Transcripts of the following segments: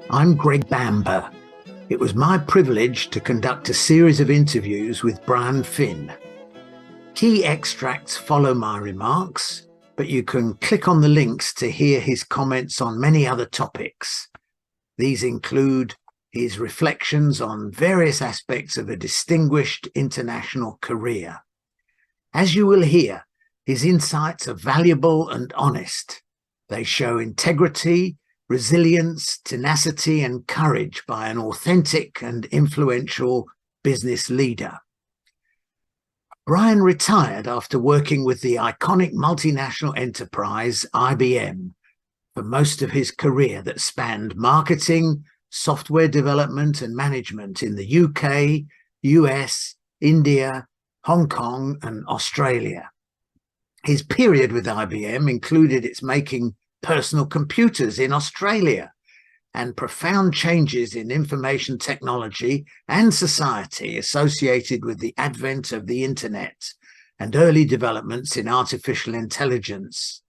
I'm Greg Bamber. It was my privilege to conduct a series of interviews with Brian Finn. Key extracts follow my remarks, but you can click on the links to hear his comments on many other topics. These include his reflections on various aspects of a distinguished international career. As you will hear, his insights are valuable and honest. They show integrity, resilience, tenacity, and courage by an authentic and influential business leader. Brian retired after working with the iconic multinational enterprise IBM for most of his career that spanned marketing, software development and management in the UK, US, India, Hong Kong and Australia. His period with IBM included its making personal computers in Australia and profound changes in information technology and society associated with the advent of the internet and early developments in artificial intelligence.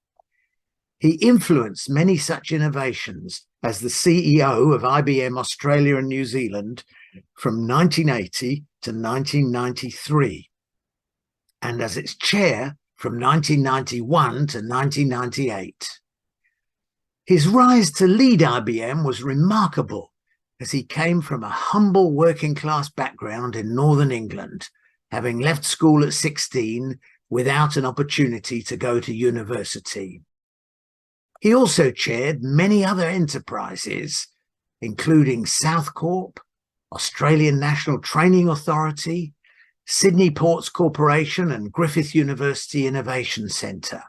He influenced many such innovations as the CEO of IBM Australia and New Zealand from 1980 to 1993, and as its chair from 1991 to 1998. His rise to lead IBM was remarkable, as he came from a humble working-class background in Northern England, having left school at 16 without an opportunity to go to university. He also chaired many other enterprises, including South Corp, Australian National Training Authority, Sydney Ports Corporation and Griffith University Innovation Centre.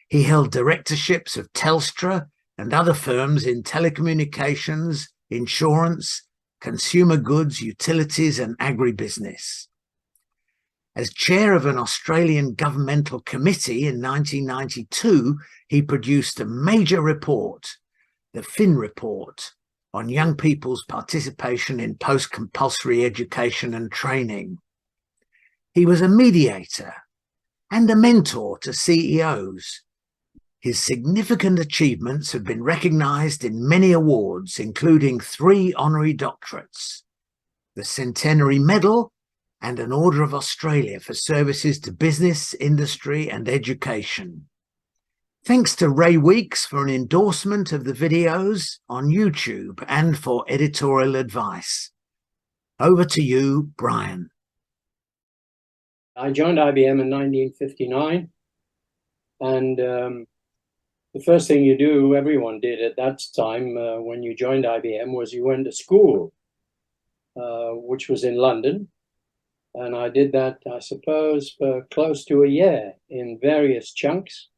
He held directorships of Telstra and other firms in telecommunications, insurance, consumer goods, utilities and agribusiness. As chair of an Australian governmental committee in 1992, he produced a major report, the Finn Report, on young people's participation in post-compulsory education and training. He was a mediator and a mentor to CEOs. His significant achievements have been recognised in many awards, including 3 honorary doctorates, the Centenary Medal and an Order of Australia for services to business, industry and education. Thanks to Ray Weeks for an endorsement of the videos on YouTube and for editorial advice. Over to you, Brian. I joined IBM in 1959, and the first thing you do, everyone did at that time when you joined IBM, was you went to school, which was in London. And I did that, I suppose, for close to a year in various chunks,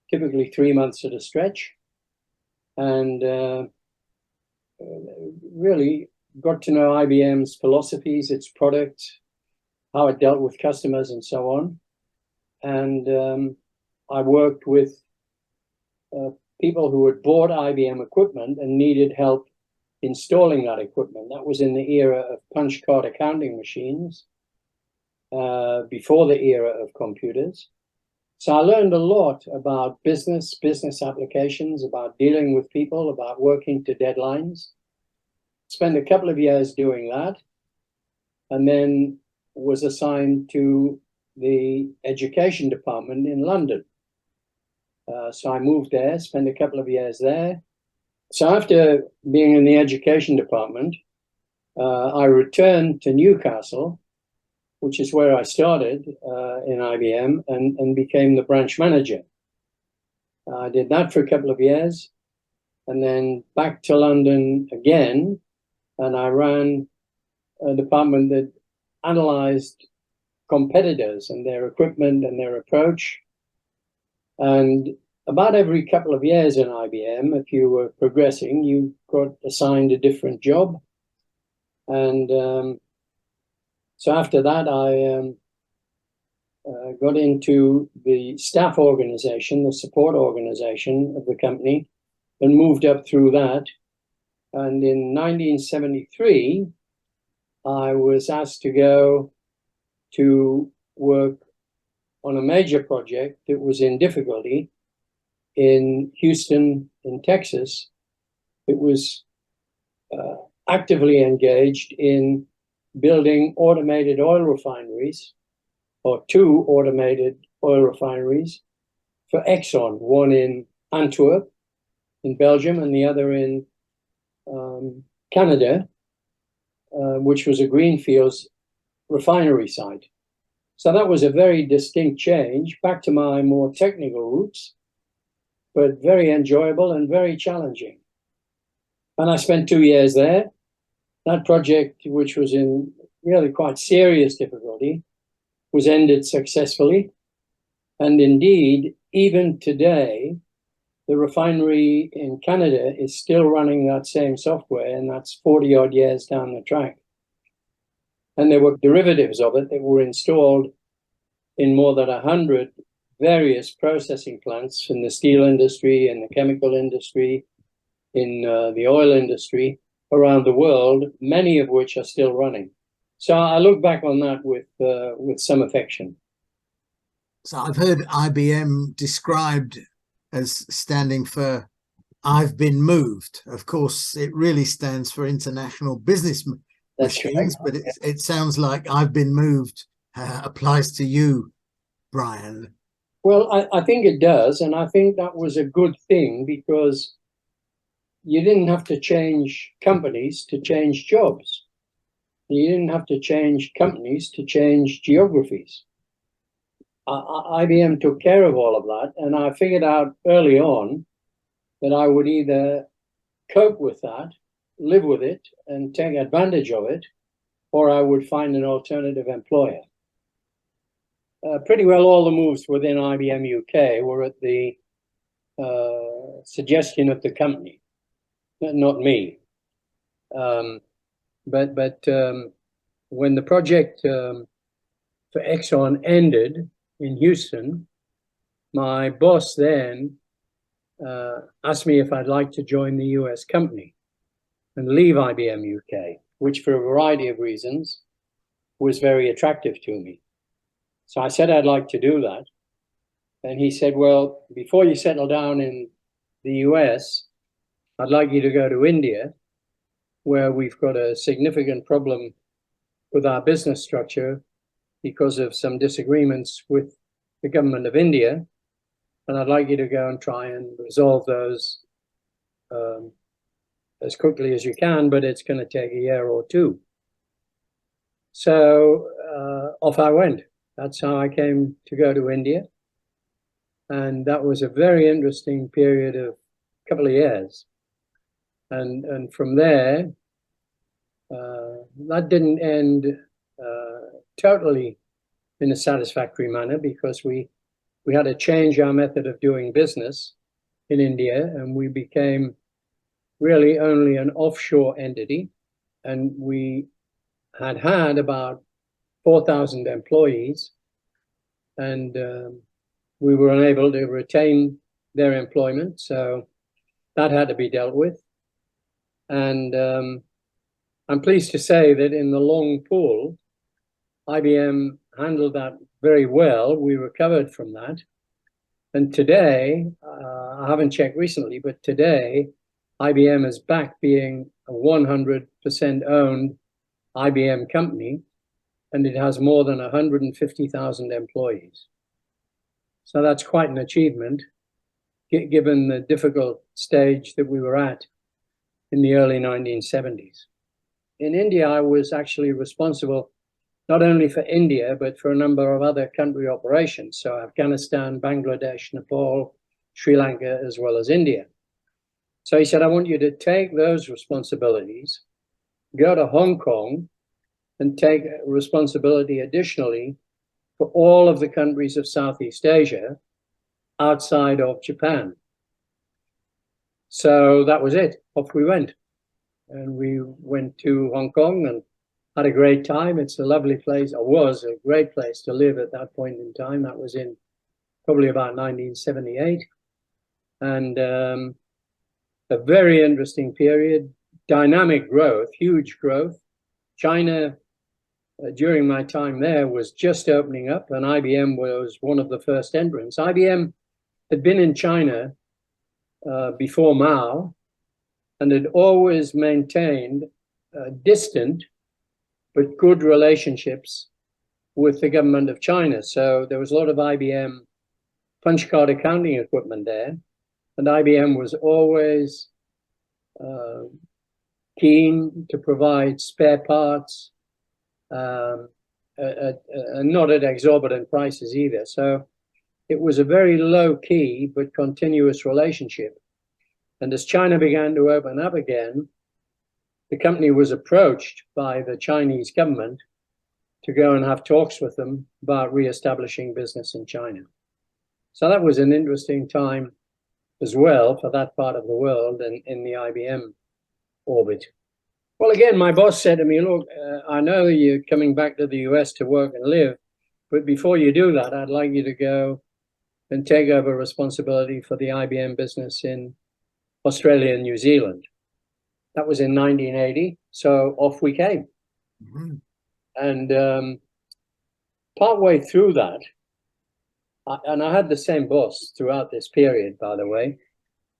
typically 3 months at a stretch. And really got to know IBM's philosophies, its product, how it dealt with customers and so on. And I worked with people who had bought IBM equipment and needed help installing that equipment. That was in the era of punch card accounting machines, before the era of computers. So I learned a lot about business applications, about dealing with people, about working to deadlines. Spent a couple of years doing that, and then was assigned to the education department in London. So I moved there, spent a couple of years there. So after being in the education department, I returned to Newcastle, which is where I started in IBM, and became the branch manager. I did that for a couple of years, and then back to London again, and I ran a department that analyzed competitors and their equipment and their approach. And about every couple of years in IBM, if you were progressing, you got assigned a different job. And so after that, I got into the staff organization, the support organization of the company, and moved up through that. And in 1973, I was asked to go to work on a major project that was in difficulty in Houston, in Texas. It was actively engaged in building automated oil refineries, or 2 automated oil refineries for Exxon, one in Antwerp in Belgium and the other in Canada, which was a greenfields refinery site. So that was a very distinct change, back to my more technical roots, but very enjoyable and very challenging. And I spent 2 years there. That project, which was in really quite serious difficulty, was ended successfully. And indeed, even today, the refinery in Canada is still running that same software, and that's 40 odd years down the track. And there were derivatives of it that were installed in more than 100 various processing plants in the steel industry, in the chemical industry, in the oil industry around the world, many of which are still running. So I look back on that with some affection. So I've heard IBM described as standing for I've been moved. Of course, it really stands for International Business Machines, but it sounds like I've been moved applies to you, Brian. Well, I think it does, and I think that was a good thing, because you didn't have to change companies to change jobs. You didn't have to change companies to change geographies. IBM took care of all of that, and I figured out early on that I would either cope with that, live with it, and take advantage of it, or I would find an alternative employer. Pretty well all the moves within IBM UK were at the suggestion of the company, not me. But when the project for Exxon ended in Houston, my boss then asked me if I'd like to join the US company and leave IBM UK, which for a variety of reasons was very attractive to me. So I said I'd like to do that. And he said, well, before you settle down in the US, I'd like you to go to India, where we've got a significant problem with our business structure because of some disagreements with the government of India. And I'd like you to go and try and resolve those as quickly as you can, but it's going to take a year or two. So off I went. That's how I came to go to India. And that was a very interesting period of a couple of years. And from there, that didn't end totally in a satisfactory manner, because we had to change our method of doing business in India, and we became really only an offshore entity. And we had about 4,000 employees, and we were unable to retain their employment. So that had to be dealt with. And I'm pleased to say that in the long pull, IBM handled that very well. We recovered from that. And today, I haven't checked recently, but today, IBM is back being a 100% owned IBM company, and it has more than 150,000 employees. So that's quite an achievement, given the difficult stage that we were at in the early 1970s. In India, I was actually responsible not only for India, but for a number of other country operations. So Afghanistan, Bangladesh, Nepal, Sri Lanka, as well as India. So he said, I want you to take those responsibilities, go to Hong Kong, and take responsibility additionally for all of the countries of Southeast Asia outside of Japan. So that was it. Off we went. And we went to Hong Kong and had a great time. It's a lovely place, or was a great place to live at that point in time. That was in probably about 1978. And a very interesting period, dynamic growth, huge growth. China during my time there was just opening up, and IBM was one of the first entrants. IBM had been in China before Mao, and had always maintained distant but good relationships with the government of China. So there was a lot of IBM punch card accounting equipment there, and IBM was always keen to provide spare parts, and not at exorbitant prices either. So it was a very low-key but continuous relationship. And as China began to open up again, the company was approached by the Chinese government to go and have talks with them about re-establishing business in China. So that was an interesting time as well for that part of the world and in the IBM orbit. Well, again, my boss said to me, look, I know you're coming back to the US to work and live, but before you do that, I'd like you to go and take over responsibility for the IBM business in Australia and New Zealand. That was in 1980, so off we came. Mm-hmm. And partway through that, and I had the same boss throughout this period, by the way,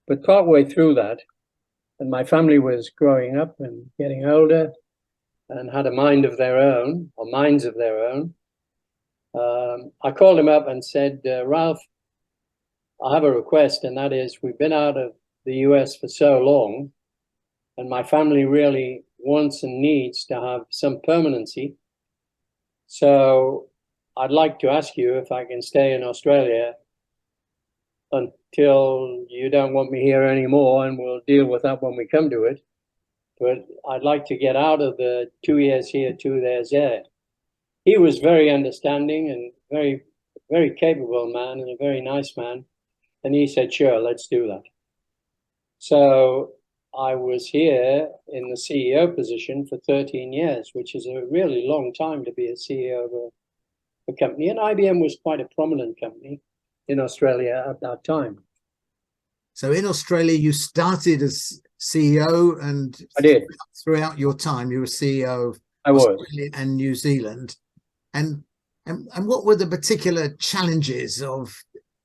but partway through that, and my family was growing up and getting older and had a mind of their own, or minds of their own, I called him up and said, Ralph, I have a request, and that is, we've been out of the US for so long, and my family really wants and needs to have some permanency. So I'd like to ask you if I can stay in Australia until you don't want me here anymore, and we'll deal with that when we come to it. But I'd like to get out of the 2 years here, 2 years there. He was very understanding and very, very capable man and a very nice man. And he said, sure, let's do that. So I was here in the CEO position for 13 years, which is a really long time to be a CEO of a company. And IBM was quite a prominent company in Australia at that time. So in Australia, you started as CEO, and I did. Throughout your time, you were CEO of Australia and New Zealand. And what were the particular challenges of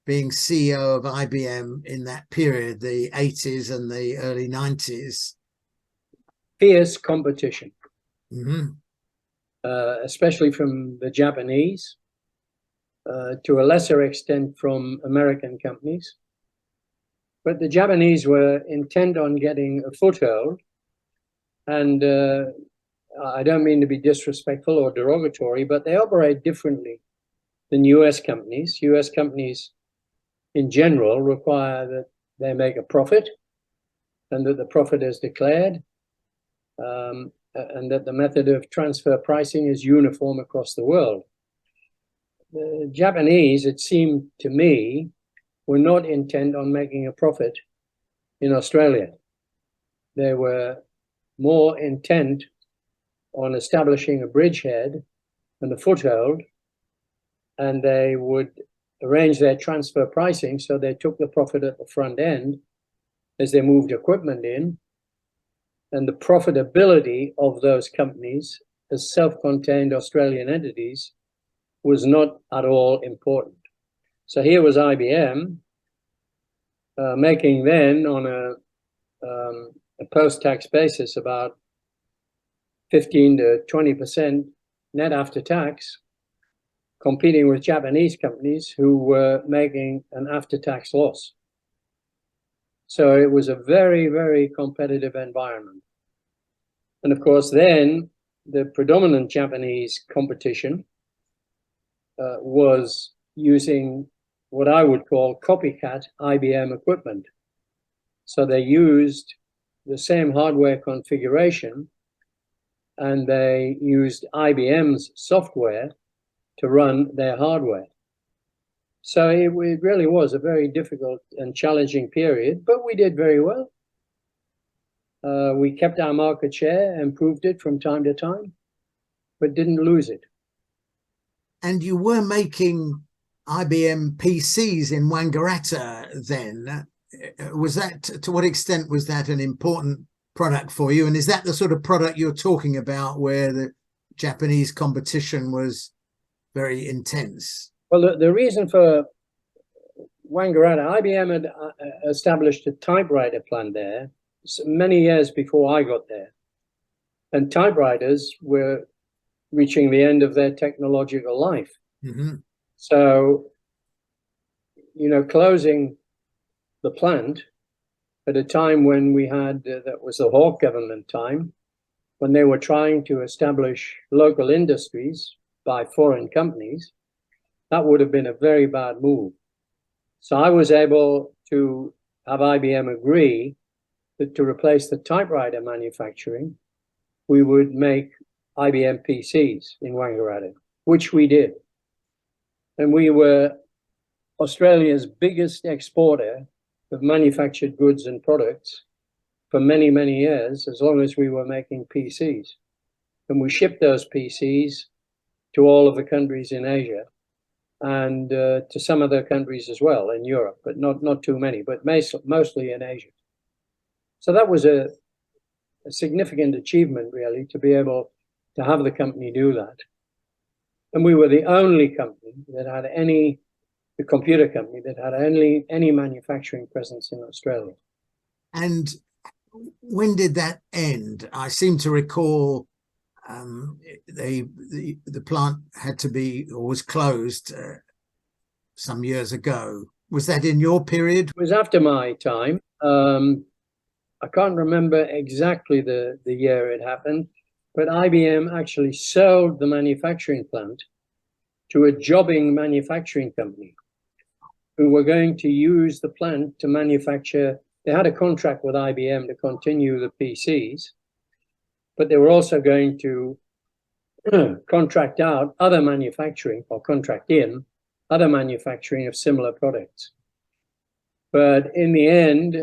being CEO of IBM in that period, the 80s and the early 90s? Fierce competition, mm-hmm. Especially from the Japanese, to a lesser extent from American companies. But the Japanese were intent on getting a foothold, and I don't mean to be disrespectful or derogatory, but they operate differently than US companies. US companies in general require that they make a profit, and that the profit is declared, and that the method of transfer pricing is uniform across the world. The Japanese, it seemed to me, were not intent on making a profit in Australia. They were more intent on establishing a bridgehead and a foothold, and they would arrange their transfer pricing so they took the profit at the front end as they moved equipment in, and the profitability of those companies as self-contained Australian entities was not at all important. So here was IBM making then on a post-tax basis about 15 to 20% net after tax, competing with Japanese companies who were making an after-tax loss. So it was a very, very competitive environment. And of course, then the predominant Japanese competition was using what I would call copycat IBM equipment. So they used the same hardware configuration, and they used IBM's software to run their hardware. So it really was a very difficult and challenging period, but we did very well. We kept our market share, improved it from time to time, but didn't lose it. And you were making IBM PCs in Wangaratta then. Was that, to what extent was that an important product for you? And is that the sort of product you're talking about where Japanese competition was very intense. Well, the reason for Wangaratta, IBM had established a typewriter plant there many years before I got there. And typewriters were reaching the end of their technological life. Mm-hmm. So, you know, closing the plant at a time when we had, that was the Hawke government time, when they were trying to establish local industries by foreign companies, that would have been a very bad move. So I was able to have IBM agree that to replace the typewriter manufacturing, we would make IBM PCs in Wangaratta, which we did. And we were Australia's biggest exporter of manufactured goods and products for many, many years, as long as we were making PCs. And we shipped those PCs to all of the countries in Asia and to some other countries as well in Europe, but not too many, but mostly in Asia. So that was a significant achievement, really, to be able to have the company do that. And we were the only company that had the computer company that had any manufacturing presence in Australia. And when did that end? I seem to recall the plant had to be, or was closed some years ago. Was that in your period? It was after my time. I can't remember exactly the year it happened, but IBM actually sold the manufacturing plant to a jobbing manufacturing company who were going to use the plant to manufacture. They had a contract with IBM to continue the PCs, but they were also going to contract out other manufacturing, or contract in other manufacturing of similar products. But in the end,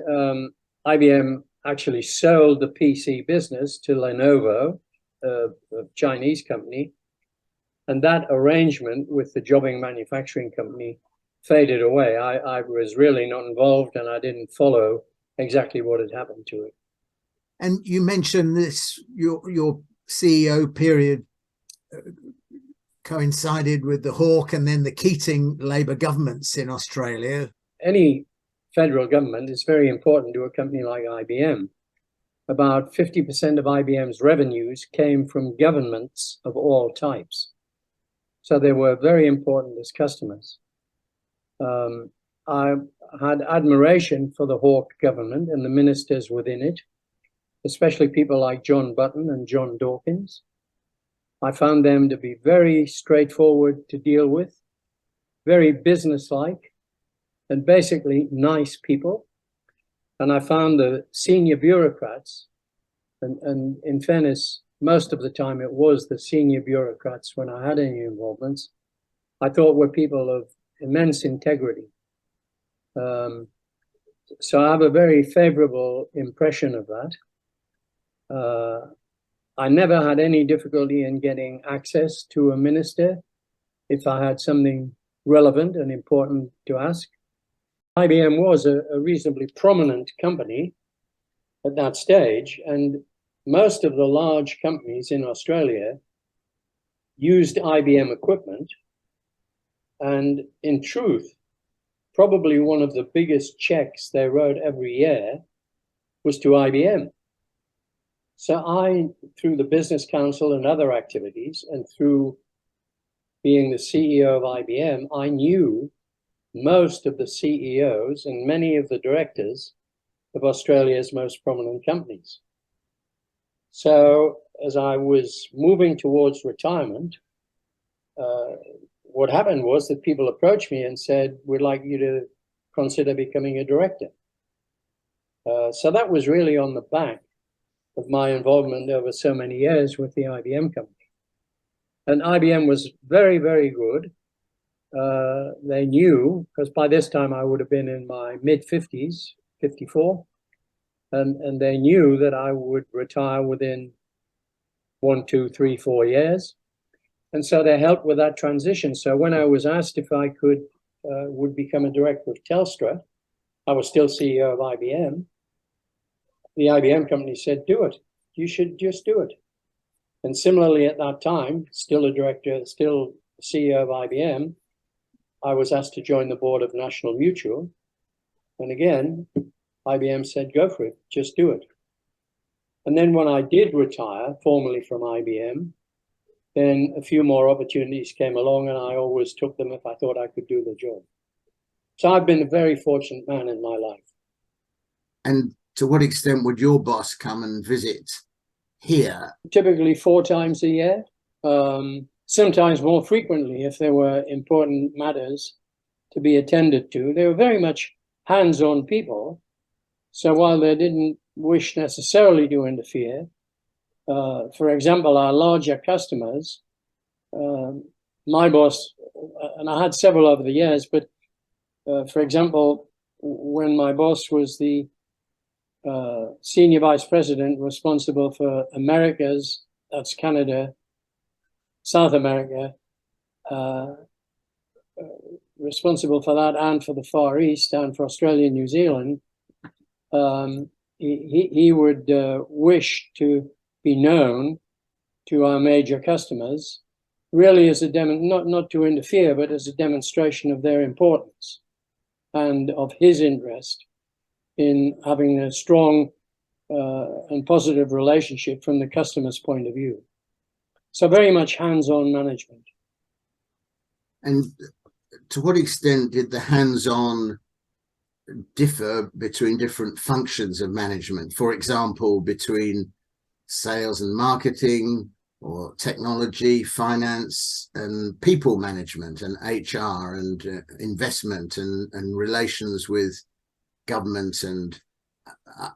IBM actually sold the PC business to Lenovo, a Chinese company, and that arrangement with the jobbing manufacturing company faded away. I was really not involved, and I didn't follow exactly what had happened to it. And you mentioned this, your CEO period coincided with the Hawke and then the Keating Labour governments in Australia. Any federal government is very important to a company like IBM. About 50% of IBM's revenues came from governments of all types. So they were very important as customers. I had admiration for the Hawke government and the ministers within it, especially people like John Button and John Dawkins. I found them to be very straightforward to deal with, very businesslike, and basically nice people. And I found the senior bureaucrats, and in fairness, most of the time it was the senior bureaucrats when I had any involvements, I thought were people of immense integrity. So I have a very favorable impression of that. I never had any difficulty in getting access to a minister if I had something relevant and important to ask. IBM was a reasonably prominent company at that stage, and most of the large companies in Australia used IBM equipment. And in truth, probably one of the biggest checks they wrote every year was to IBM. So I, through the Business Council and other activities, and through being the CEO of IBM, I knew most of the CEOs and many of the directors of Australia's most prominent companies. So as I was moving towards retirement, what happened was that people approached me and said, we'd like you to consider becoming a director. So that was really on the back of my involvement over so many years with the IBM company. And IBM was very, very good. They knew, because by this time I would have been in my mid-50s, 54, and they knew that I would retire within 1, 2, 3, 4 years. And so they helped with that transition. So when I was asked if I would become a director of Telstra, I was still CEO of IBM. The IBM company said, do it. You should just do it. And similarly, at that time, still a director, still CEO of IBM, I was asked to join the board of National Mutual. And again, IBM said, go for it, just do it. And then when I did retire formally from IBM, then a few more opportunities came along, and I always took them if I thought I could do the job. So I've been a very fortunate man in my life. And to what extent would your boss come and visit here? Typically 4 times a year, sometimes more frequently if there were important matters to be attended to. They were very much hands-on people. So while they didn't wish necessarily to interfere, for example, our larger customers, my boss, and I had several over the years, but for example, when my boss was the senior vice president responsible for Americas, that's Canada, South America, responsible for that and for the Far East and for Australia and New Zealand, he would wish to be known to our major customers, really as a not to interfere, but as a demonstration of their importance and of his interest in having a strong and positive relationship from the customer's point of view. So very much hands-on management. And to what extent did the hands-on differ between different functions of management? For example, between sales and marketing, or technology, finance, and people management, and HR, and investment, and relations with government and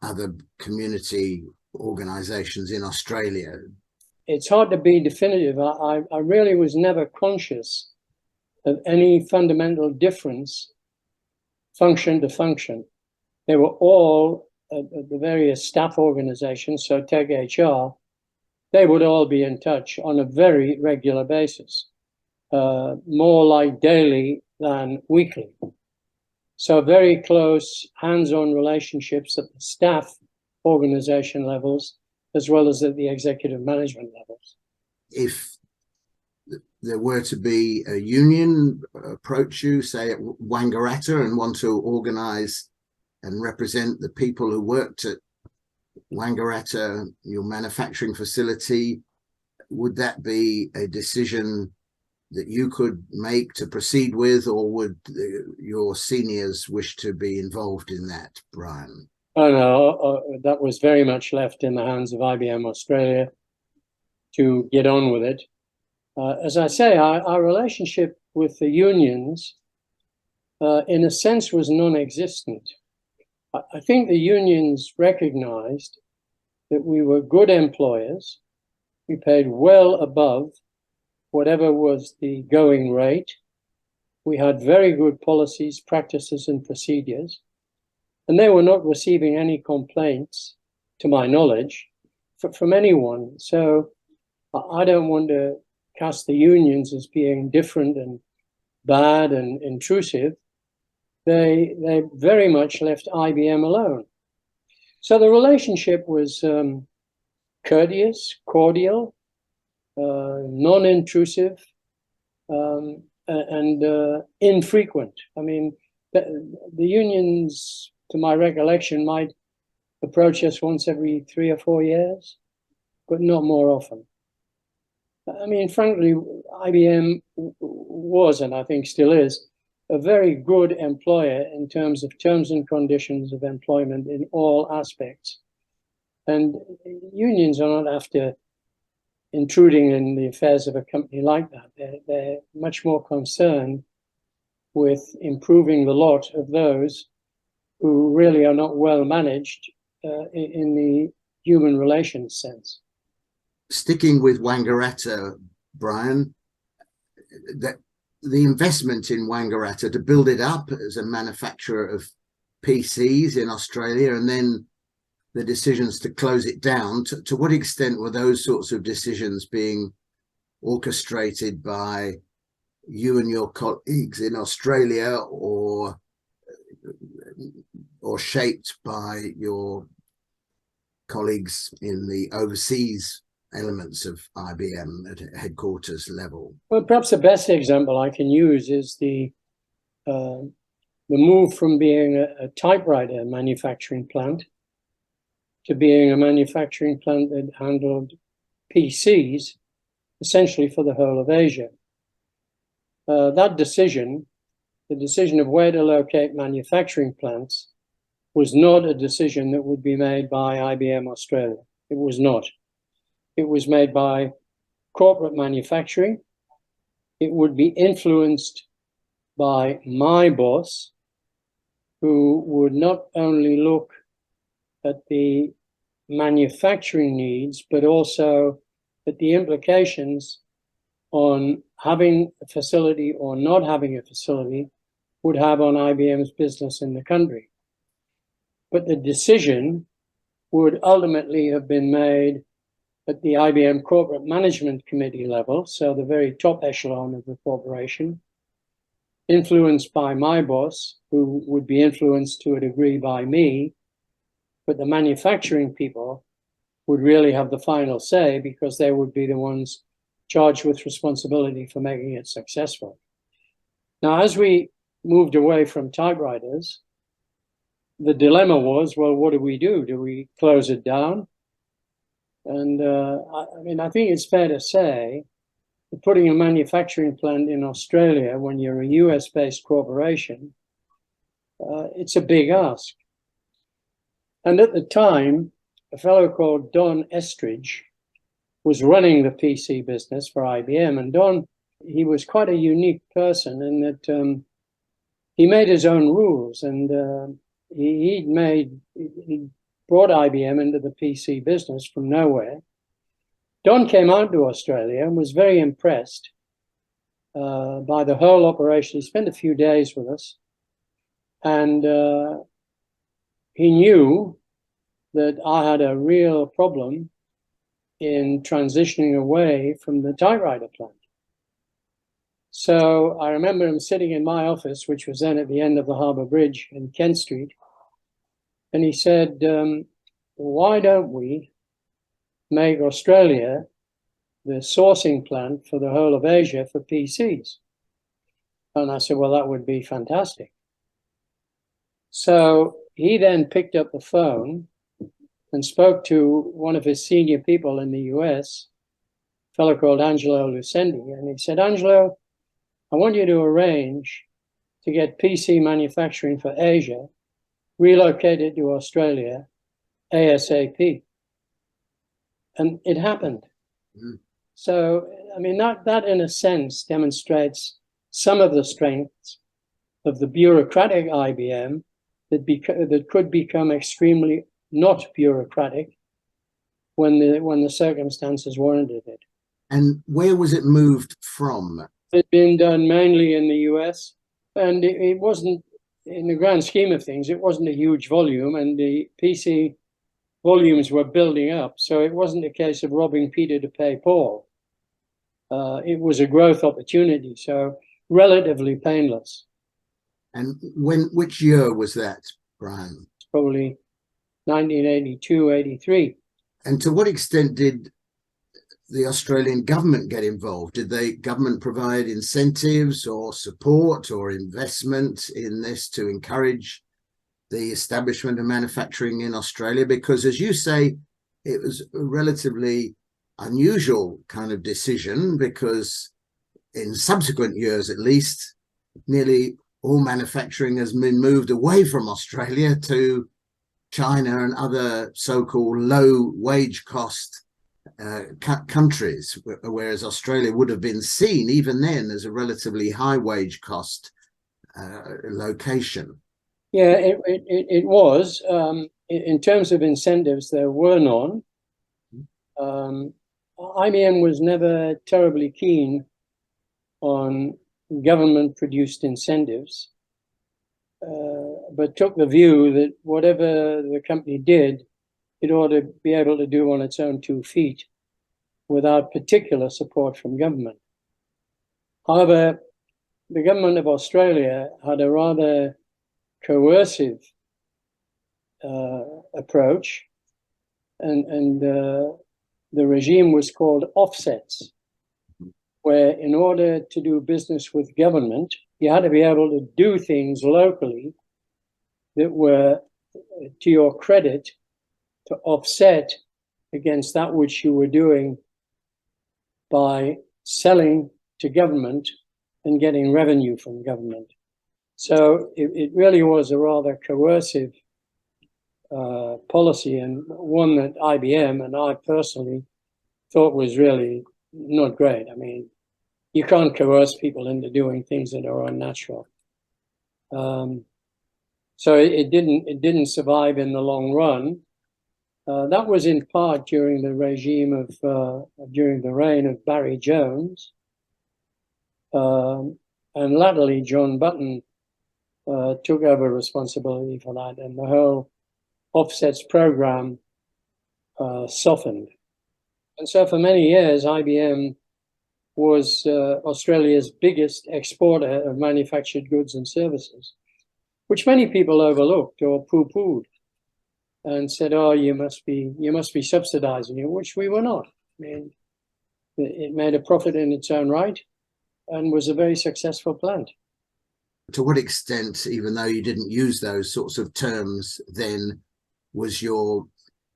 other community organizations in Australia? It's hard to be definitive. I really was never conscious of any fundamental difference function to function. They were all the various staff organizations, so Tech HR, they would all be in touch on a very regular basis, more like daily than weekly. So very close hands-on relationships at the staff organization levels, as well as at the executive management levels. If there were to be a union approach you, say at Wangaratta, and want to organize and represent the people who worked at Wangaratta, your manufacturing facility, would that be a decision that you could make to proceed with, or would your seniors wish to be involved in that, Brian? Oh no, that was very much left in the hands of IBM Australia to get on with it. As I say, our relationship with the unions, in a sense, was non-existent. I think the unions recognized that we were good employers. We paid well above whatever was the going rate. We had very good policies, practices, and procedures, and they were not receiving any complaints, to my knowledge, from anyone. So I don't want to cast the unions as being different and bad and intrusive. They very much left IBM alone. So the relationship was courteous, cordial, non-intrusive, and infrequent. I mean, the unions, to my recollection, might approach us once every 3 or 4 years, but not more often. I mean, frankly, IBM was, and I think still is, a very good employer in terms of terms and conditions of employment in all aspects. And unions are not after intruding in the affairs of a company like that. They're much more concerned with improving the lot of those who really are not well managed in the human relations sense. Sticking with Wangaratta, Brian, that the investment in Wangaratta to build it up as a manufacturer of PCs in Australia, and then the decisions to close it down, to what extent were those sorts of decisions being orchestrated by you and your colleagues in Australia, or shaped by your colleagues in the overseas elements of IBM at headquarters level? Well, perhaps the best example I can use is the move from being a typewriter manufacturing plant to being a manufacturing plant that handled PCs, essentially for the whole of Asia. That decision, the decision of where to locate manufacturing plants, was not a decision that would be made by IBM Australia. It was not. It was made by corporate manufacturing. It would be influenced by my boss, who would not only look at the manufacturing needs, but also at the implications on having a facility or not having a facility would have on IBM's business in the country. But the decision would ultimately have been made at the IBM Corporate Management Committee level, so the very top echelon of the corporation, influenced by my boss, who would be influenced to a degree by me, but the manufacturing people would really have the final say because they would be the ones charged with responsibility for making it successful. Now, as we moved away from typewriters, the dilemma was, well, what do we do? Do we close it down? And I think it's fair to say that putting a manufacturing plant in Australia when you're a US-based corporation, it's a big ask. And at the time, a fellow called Don Estridge was running the PC business for IBM. And Don, he was quite a unique person in that he made his own rules, and he brought IBM into the PC business from nowhere. Don came out to Australia and was very impressed by the whole operation. He spent a few days with us, and he knew that I had a real problem in transitioning away from the typewriter plant. So I remember him sitting in my office, which was then at the end of the Harbour Bridge in Kent Street, and he said, why don't we make Australia the sourcing plant for the whole of Asia for PCs? And I said, well, that would be fantastic. So he then picked up the phone and spoke to one of his senior people in the US, a fellow called Angelo Lucendi. And he said, Angelo, I want you to arrange to get PC manufacturing for Asia relocated to Australia ASAP. And it happened. Mm. So, I mean, that in a sense demonstrates some of the strengths of the bureaucratic IBM that could become extremely not bureaucratic when the circumstances warranted it. And where was it moved from? It's been done mainly in the US, and it wasn't, in the grand scheme of things, it wasn't a huge volume, and the PC volumes were building up. So it wasn't a case of robbing Peter to pay Paul. It was a growth opportunity, so relatively painless. And which year was that, Brian? It's probably 1982, 83. And to what extent did the Australian government get involved? Did the government provide incentives or support or investment in this to encourage the establishment of manufacturing in Australia? Because, as you say, it was a relatively unusual kind of decision, because in subsequent years, at least, nearly all manufacturing has been moved away from Australia to China and other so-called low wage cost countries, whereas Australia would have been seen even then as a relatively high wage cost location. Yeah, it was. In terms of incentives, there were none. IBM was never terribly keen on government-produced incentives, but took the view that whatever the company did, it ought to be able to do on its own 2 feet without particular support from government. However, the government of Australia had a rather coercive approach, and the regime was called offsets, where in order to do business with government, you had to be able to do things locally that were to your credit to offset against that which you were doing by selling to government and getting revenue from government. So it really was a rather coercive policy, and one that IBM and I personally thought was really not great. I mean, you can't coerce people into doing things that are unnatural. So it didn't survive in the long run. That was in part during the regime of during the reign of Barry Jones, and latterly John Button took over responsibility for that, and the whole offsets program softened. And so for many years, IBM was Australia's biggest exporter of manufactured goods and services, which many people overlooked or poo-pooed and said, "Oh, you must be subsidizing it," which we were not. I mean, it made a profit in its own right and was a very successful plant. To what extent, even though you didn't use those sorts of terms then, was your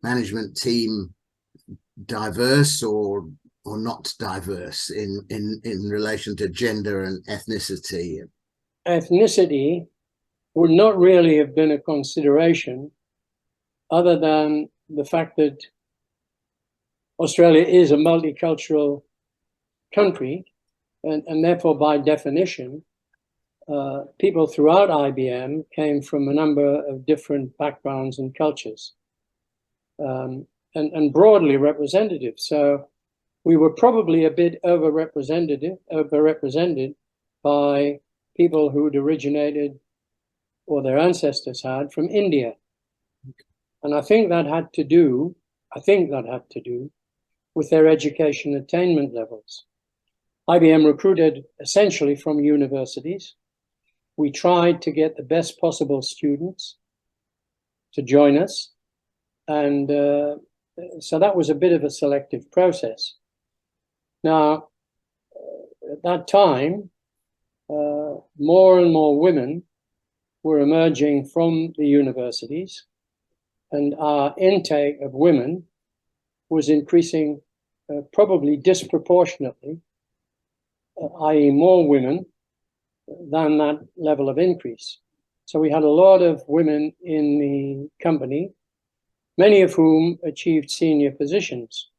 management team diverse or not diverse in relation to gender and ethnicity? Ethnicity would not really have been a consideration, other than the fact that Australia is a multicultural country, and therefore by definition, people throughout IBM came from a number of different backgrounds and cultures, and broadly representative. So we were probably a bit overrepresented by people who'd originated, or their ancestors had, from India. And I think that had to do with their education attainment levels. IBM recruited essentially from universities. We tried to get the best possible students to join us. And so that was a bit of a selective process. Now, at that time, more and more women were emerging from the universities, and our intake of women was increasing probably disproportionately, i.e. more women than that level of increase. So we had a lot of women in the company, many of whom achieved senior positions.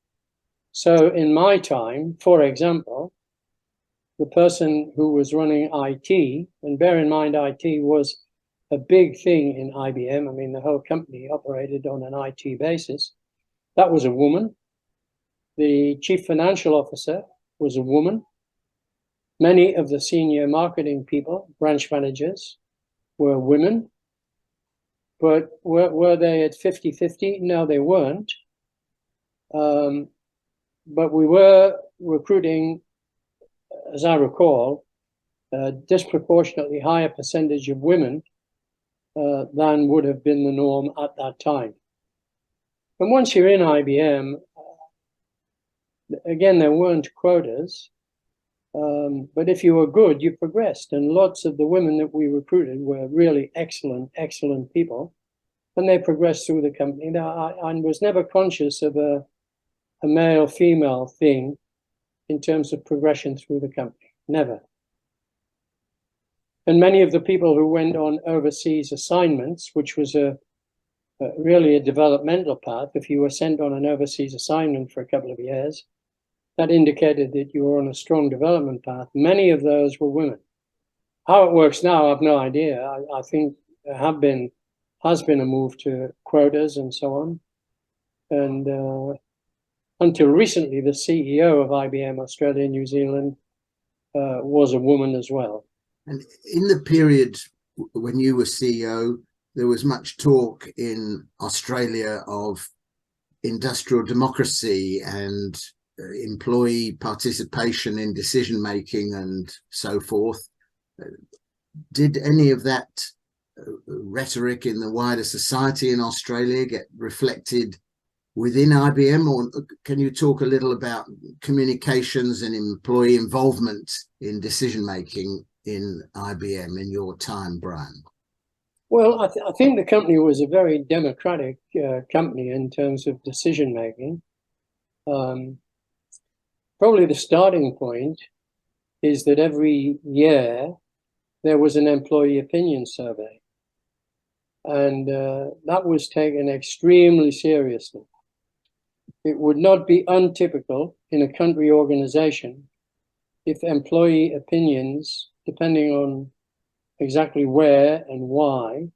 So in my time, for example, the person who was running IT, and bear in mind IT was a big thing in IBM. I mean, the whole company operated on an IT basis. That was a woman. The chief financial officer was a woman. Many of the senior marketing people, branch managers, were women. But were they at 50-50? No, they weren't. But we were recruiting, as I recall, a disproportionately higher percentage of women than would have been the norm at that time. And once you're in IBM, again, there weren't quotas, but if you were good, you progressed. And lots of the women that we recruited were really excellent people, and they progressed through the company. Now, I was never conscious of a male-female thing in terms of progression through the company, never. And many of the people who went on overseas assignments, which was really a developmental path, if you were sent on an overseas assignment for a couple of years, that indicated that you were on a strong development path. Many of those were women. How it works now, I have no idea. I think there has been a move to quotas and so on. And until recently, the CEO of IBM Australia and New Zealand was a woman as well. And in the period when you were CEO, there was much talk in Australia of industrial democracy and employee participation in decision making and so forth. Did any of that rhetoric in the wider society in Australia get reflected within IBM, or can you talk a little about communications and employee involvement in decision making in IBM in your time, Brian? Well, I think the company was a very democratic company in terms of decision making. Probably the starting point is that every year there was an employee opinion survey, and that was taken extremely seriously. It would not be untypical in a country organization if employee opinions, depending on exactly where and why,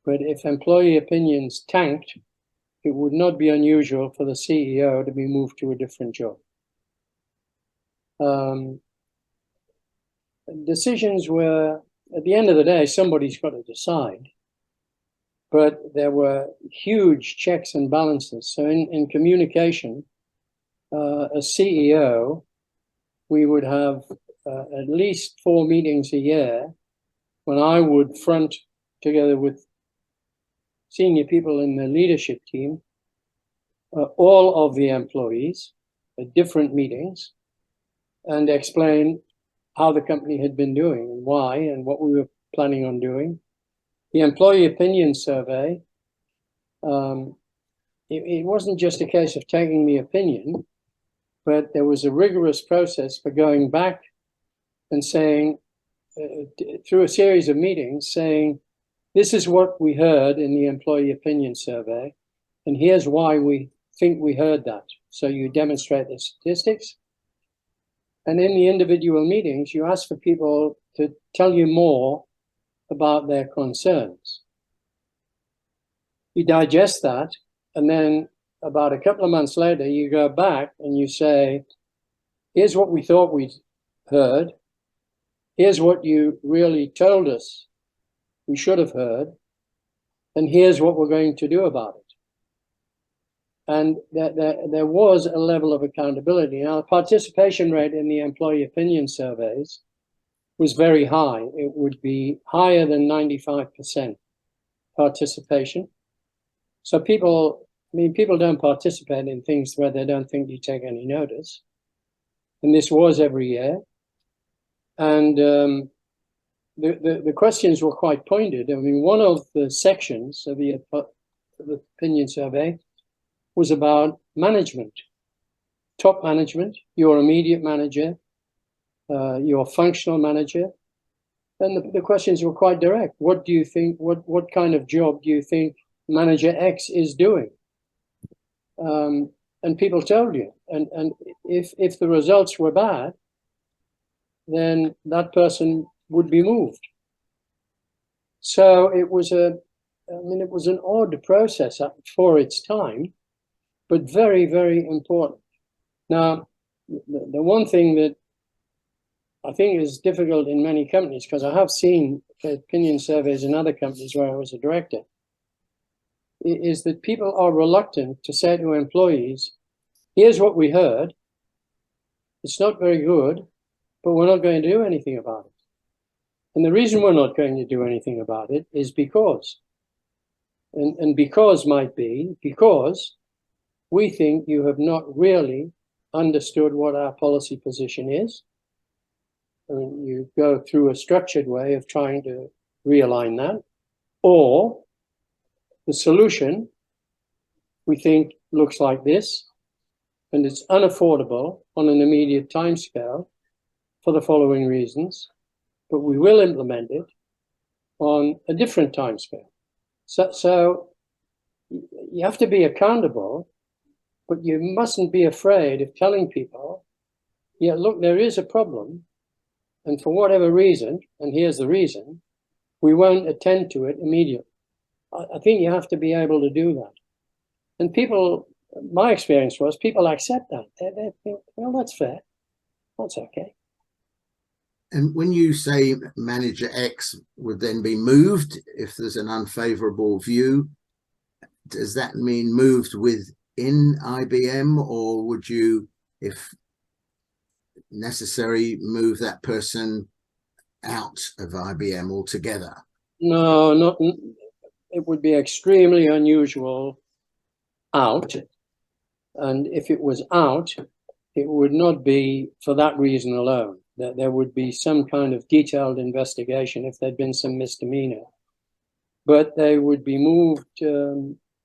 but if employee opinions tanked, it would not be unusual for the CEO to be moved to a different job. Decisions were, at the end of the day, somebody's got to decide. But there were huge checks and balances. So in communication, a CEO, we would have at least 4 meetings a year when I would front, together with senior people in the leadership team, all of the employees at different meetings, and explain how the company had been doing and why and what we were planning on doing. The employee opinion survey, it wasn't just a case of taking the opinion, but there was a rigorous process for going back and saying, through a series of meetings, saying, this is what we heard in the employee opinion survey, and here's why we think we heard that. So you demonstrate the statistics. And in the individual meetings, you ask for people to tell you more about their concerns. You digest that, and then about a couple of months later, you go back and you say, here's what we thought we'd heard. Here's what you really told us we should have heard. And here's what we're going to do about it. And there was a level of accountability. Now, the participation rate in the employee opinion surveys was very high. It would be higher than 95% participation. So people don't participate in things where they don't think you take any notice. And this was every year. And the questions were quite pointed. I mean, one of the sections of the opinion survey was about management, top management, your immediate manager, your functional manager. And the questions were quite direct. What do you think, what kind of job do you think manager X is doing? And people told you. And if the results were bad, then that person would be moved. So it was it was an odd process for its time, but very, very important. Now, the one thing that I think is difficult in many companies, because I have seen opinion surveys in other companies where I was a director, is that people are reluctant to say to employees, here's what we heard. It's not very good, but we're not going to do anything about it. And the reason we're not going to do anything about it is because. And because might be because we think you have not really understood what our policy position is. I mean, you go through a structured way of trying to realign that. Or the solution, we think, looks like this, and it's unaffordable on an immediate timescale for the following reasons, but we will implement it on a different timescale. So you have to be accountable, but you mustn't be afraid of telling people, yeah, look, there is a problem, and for whatever reason, and here's the reason, we won't attend to it immediately. I think you have to be able to do that. And people, my experience was, people accept that. They think, well, that's fair. That's okay. And when you say manager X would then be moved if there's an unfavorable view, does that mean moved within IBM, or would you, if necessary, move that person out of IBM altogether? No, not. It would be extremely unusual out. And if it was out, it would not be for that reason alone, that there would be some kind of detailed investigation if there'd been some misdemeanor. But they would be moved,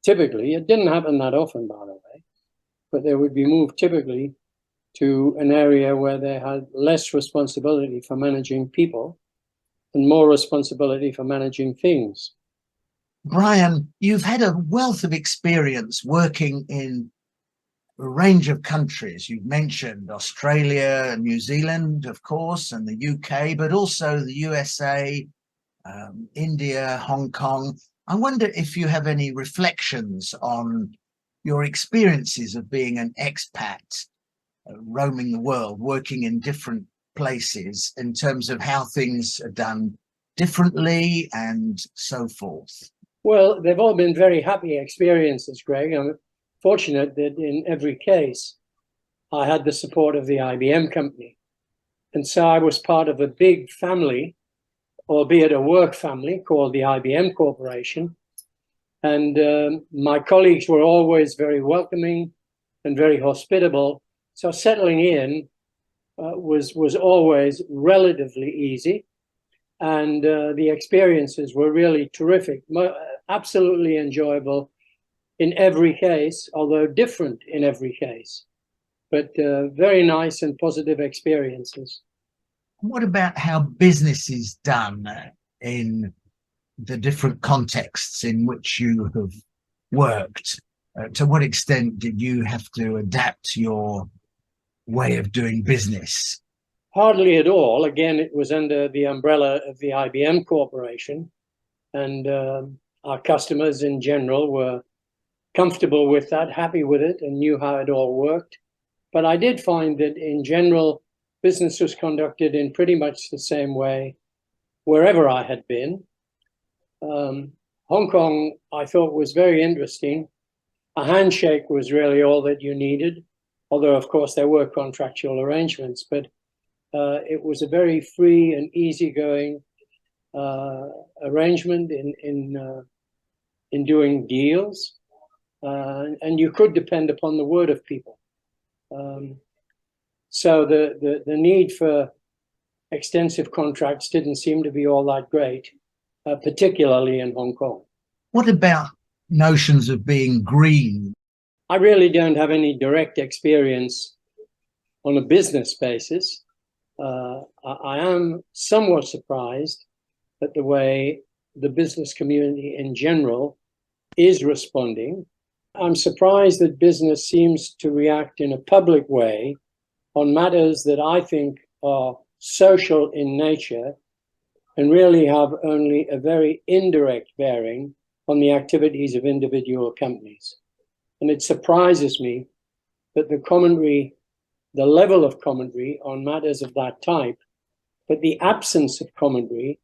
typically, it didn't happen that often, by the way, but they would be moved typically to an area where they had less responsibility for managing people and more responsibility for managing things. Brian, you've had a wealth of experience working in a range of countries. You've mentioned Australia and New Zealand, of course, and the UK, but also the USA, India, Hong Kong. I wonder if you have any reflections on your experiences of being an expat, roaming the world, working in different places, in terms of how things are done differently and so forth. Well, they've all been very happy experiences, Greg. I'm fortunate that in every case, I had the support of the IBM company. And so I was part of a big family, albeit a work family, called the IBM Corporation. And my colleagues were always very welcoming and very hospitable. So settling in was always relatively easy. And the experiences were really terrific, absolutely enjoyable in every case, although different in every case, but very nice and positive experiences. What about how business is done in the different contexts in which you have worked? To what extent did you have to adapt your way of doing business? Hardly at all. Again, it was under the umbrella of the IBM Corporation, and our customers in general were comfortable with that, happy with it, and knew how it all worked. But I did find that in general, business was conducted in pretty much the same way wherever I had been. Hong Kong, I thought, was very interesting. A handshake was really all that you needed, although, of course, there were contractual arrangements, but it was a very free and easygoing arrangement in doing deals, and you could depend upon the word of people. So the need for extensive contracts didn't seem to be all that great, particularly in Hong Kong. What about notions of being green? I really don't have any direct experience on a business basis. I am somewhat surprised at the way the business community in general is responding. I'm surprised that business seems to react in a public way on matters that I think are social in nature and really have only a very indirect bearing on the activities of individual companies. And it surprises me that the level of commentary on matters of that type, but the absence of commentary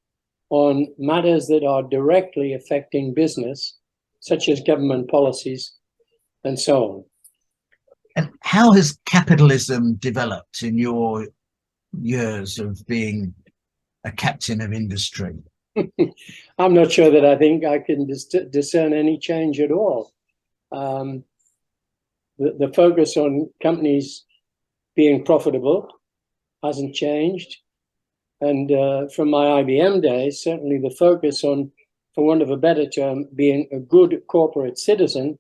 on matters that are directly affecting business, such as government policies and so on. And how has capitalism developed in your years of being a captain of industry? I'm not sure that I think I can discern any change at all. The focus on companies being profitable hasn't changed. And from my IBM days, certainly the focus on, for want of a better term, being a good corporate citizen,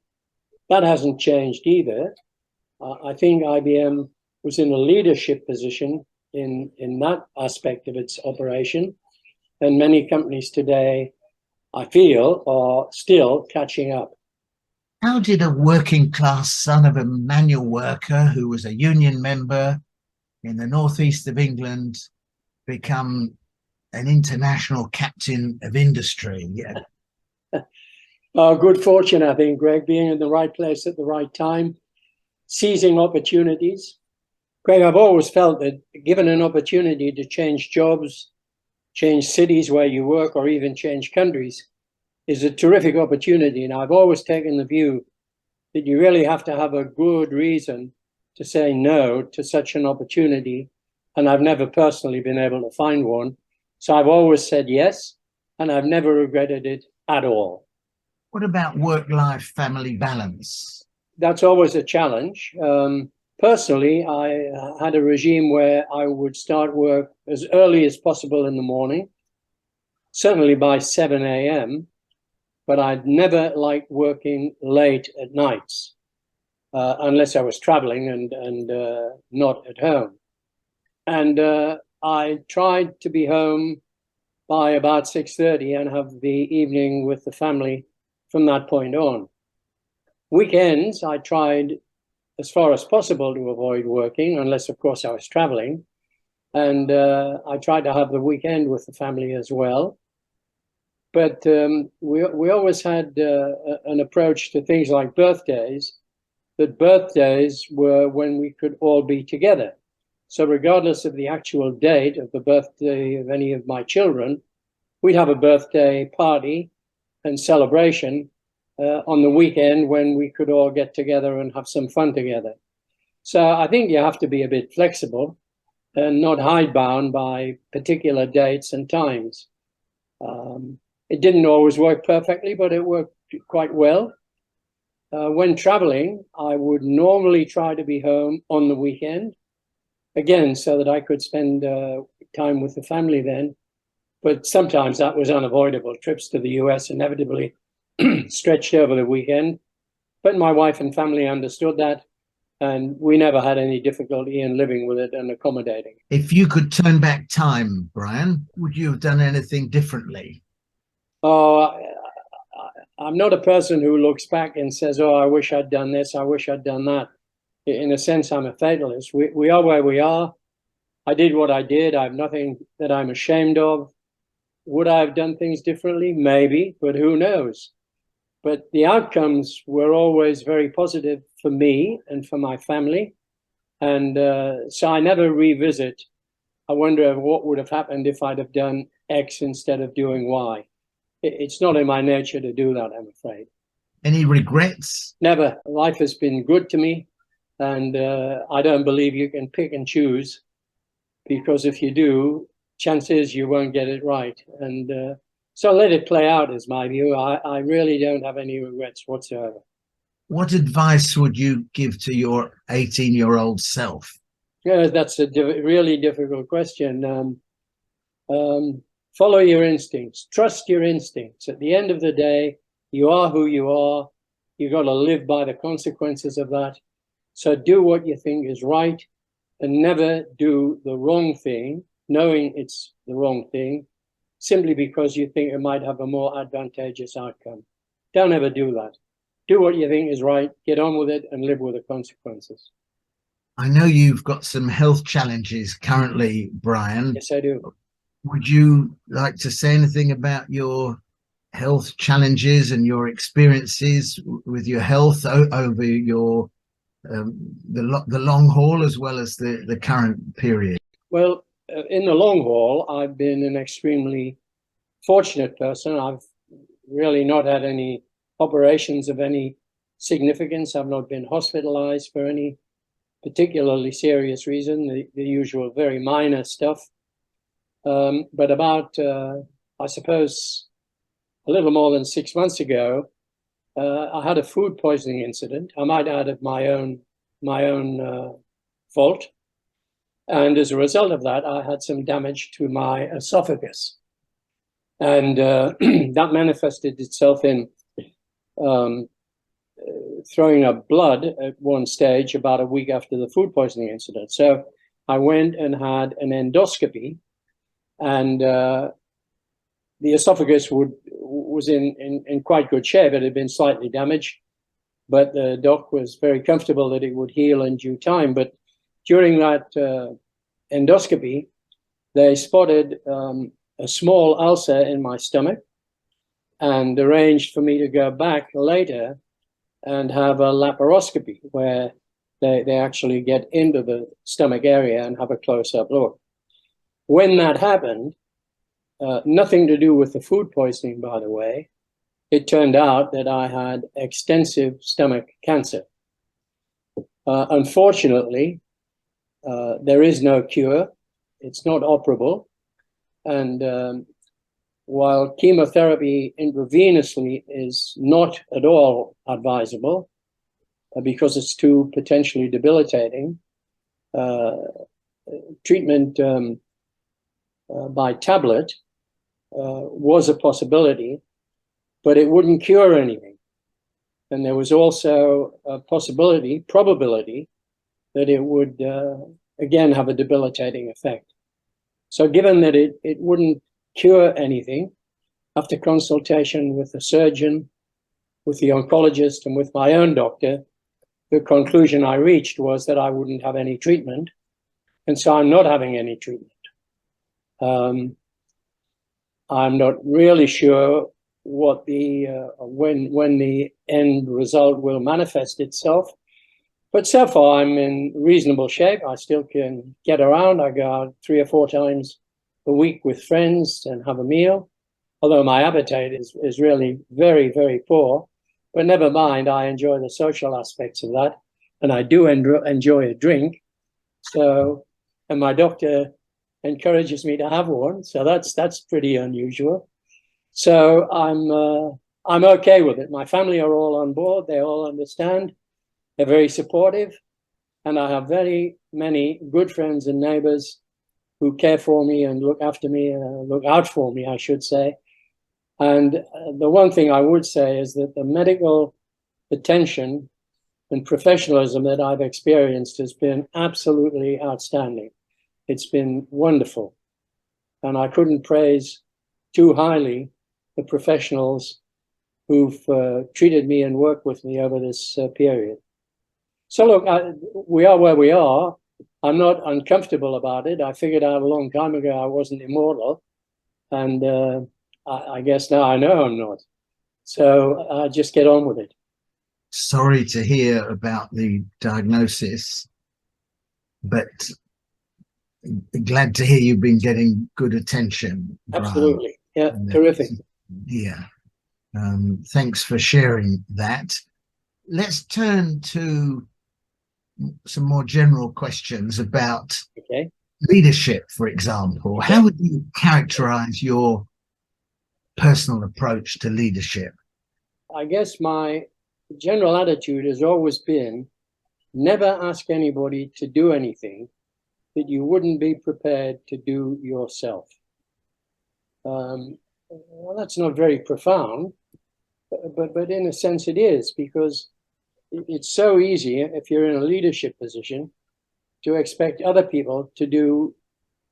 that hasn't changed either. I think IBM was in a leadership position in that aspect of its operation. And many companies today, I feel, are still catching up. How did a working class son of a manual worker who was a union member in the northeast of England become an international captain of industry? Good fortune, I think, Greg, being in the right place at the right time, seizing opportunities. Greg, I've always felt that given an opportunity to change jobs, change cities where you work, or even change countries, is a terrific opportunity. And I've always taken the view that you really have to have a good reason to say no to such an opportunity. And I've never personally been able to find one. So I've always said yes, and I've never regretted it at all. What about work-life family balance? that's always a challenge. Personally, I had a regime where I would start work as early as possible in the morning, certainly by 7 a.m., but I'd never liked working late at nights, unless I was traveling and not at home. And I tried to be home by about 6:30 and have the evening with the family from that point on. Weekends, I tried as far as possible to avoid working, unless, of course, I was traveling. And I tried to have the weekend with the family as well. But we always had an approach to things like birthdays, that birthdays were when we could all be together. So regardless of the actual date of the birthday of any of my children, we'd have a birthday party and celebration on the weekend when we could all get together and have some fun together. So I think you have to be a bit flexible and not hidebound by particular dates and times. It didn't always work perfectly, but it worked quite well. When traveling, I would normally try to be home on the weekend, again, so that I could spend time with the family then. But sometimes that was unavoidable. Trips to the US inevitably stretched over the weekend. But my wife and family understood that, and we never had any difficulty in living with it and accommodating. If you could turn back time, Brian, would you have done anything differently? Oh, I'm not a person who looks back and says, oh, I wish I'd done this, I wish I'd done that. In a sense, I'm a fatalist. We are where we are. I did what I did. I have nothing that I'm ashamed of. Would I have done things differently? Maybe, but who knows? But the outcomes were always very positive for me and for my family. And so I never revisit. I wonder what would have happened if I'd have done X instead of doing Y. It's not in my nature to do that, I'm afraid. Any regrets? Never. Life has been good to me. And I don't believe you can pick and choose, because if you do, chances you won't get it right. And so let it play out is my view. I really don't have any regrets whatsoever. What advice would you give to your 18-year-old self? Yeah, that's a really difficult question. Follow your instincts. Trust your instincts. At the end of the day, you are who you are. You've got to live by the consequences of that. So do what you think is right and never do the wrong thing, knowing it's the wrong thing, simply because you think it might have a more advantageous outcome. Don't ever do that. Do what you think is right, get on with it, and live with the consequences. I know you've got some health challenges currently, Brian. Yes, I do. Would you like to say anything about your health challenges and your experiences with your health over your the long haul as well as the current period? Well, in the long haul, I've been an extremely fortunate person. I've really not had any operations of any significance. I've not been hospitalized for any particularly serious reason, the usual very minor stuff. But about, I suppose, a little more than 6 months ago, I had a food poisoning incident. I might add of my own fault. And as a result of that, I had some damage to my esophagus. And that manifested itself in throwing up blood at one stage about a week after the food poisoning incident. So I went and had an endoscopy, and the esophagus was in quite good shape. It had been slightly damaged, but the doc was very comfortable that it would heal in due time. But during that endoscopy, they spotted a small ulcer in my stomach and arranged for me to go back later and have a laparoscopy, where they actually get into the stomach area and have a close-up look. When that happened, nothing to do with the food poisoning, by the way, it turned out that I had extensive stomach cancer. Unfortunately, there is no cure. It's not operable. And while chemotherapy intravenously is not at all advisable, because it's too potentially debilitating. Treatment by tablet was a possibility, but it wouldn't cure anything. And there was also a probability that it would, again, have a debilitating effect. So given that it wouldn't cure anything, after consultation with the surgeon, with the oncologist, and with my own doctor, the conclusion I reached was that I wouldn't have any treatment. And so I'm not having any treatment. I'm not really sure what the when the end result will manifest itself, but so far I'm in reasonable shape. I still can get around. I go out 3 or 4 times a week with friends and have a meal, although my appetite is really very, very poor. But never mind, I enjoy the social aspects of that, and I do enjoy a drink. So, and my doctor encourages me to have one, so that's pretty unusual. So I'm okay with it. My family are all on board. They all understand. They're very supportive, and I have very many good friends and neighbors who care for me and look after me, look out for me, I should say. And the one thing I would say is that the medical attention and professionalism that I've experienced has been absolutely outstanding. It's been wonderful. And I couldn't praise too highly the professionals who've treated me and worked with me over this period. So look, we are where we are. I'm not uncomfortable about it. I figured out a long time ago I wasn't immortal. And I guess now I know I'm not. So I just get on with it. Sorry to hear about the diagnosis, but glad to hear you've been getting good attention. Absolutely. Yeah, terrific. Yeah. Thanks for sharing that. Let's turn to some more general questions about leadership, for example. How would you characterize your personal approach to leadership? I guess my general attitude has always been never ask anybody to do anything that you wouldn't be prepared to do yourself. Well, that's not very profound, but in a sense it is, because it's so easy if you're in a leadership position to expect other people to do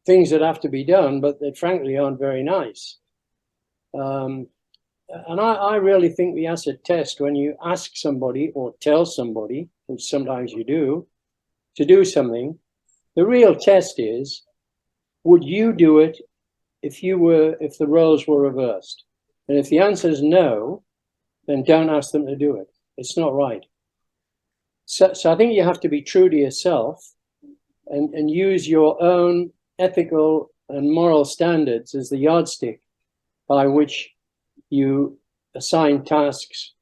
things that have to be done, but that frankly aren't very nice. And I really think the acid test, when you ask somebody or tell somebody, which sometimes you do, to do something, the real test is, would you do it if the roles were reversed? And if the answer is no, then don't ask them to do it. It's not right. So I think you have to be true to yourself and use your own ethical and moral standards as the yardstick by which you assign tasks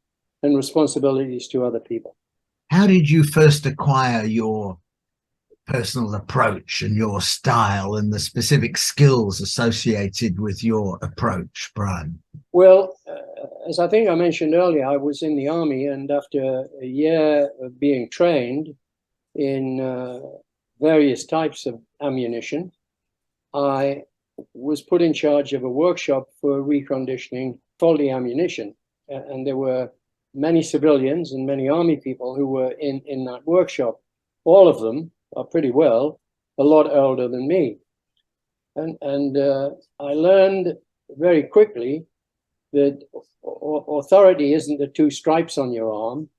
and responsibilities to other people. How did you first acquire your personal approach and your style and the specific skills associated with your approach, Brian? Well, as I think I mentioned earlier, I was in the army, and after a year of being trained in various types of ammunition, I was put in charge of a workshop for reconditioning faulty ammunition. And there were many civilians and many army people who were in that workshop. All of them are pretty well a lot older than me. And I learned very quickly that authority isn't the 2 stripes on your arm.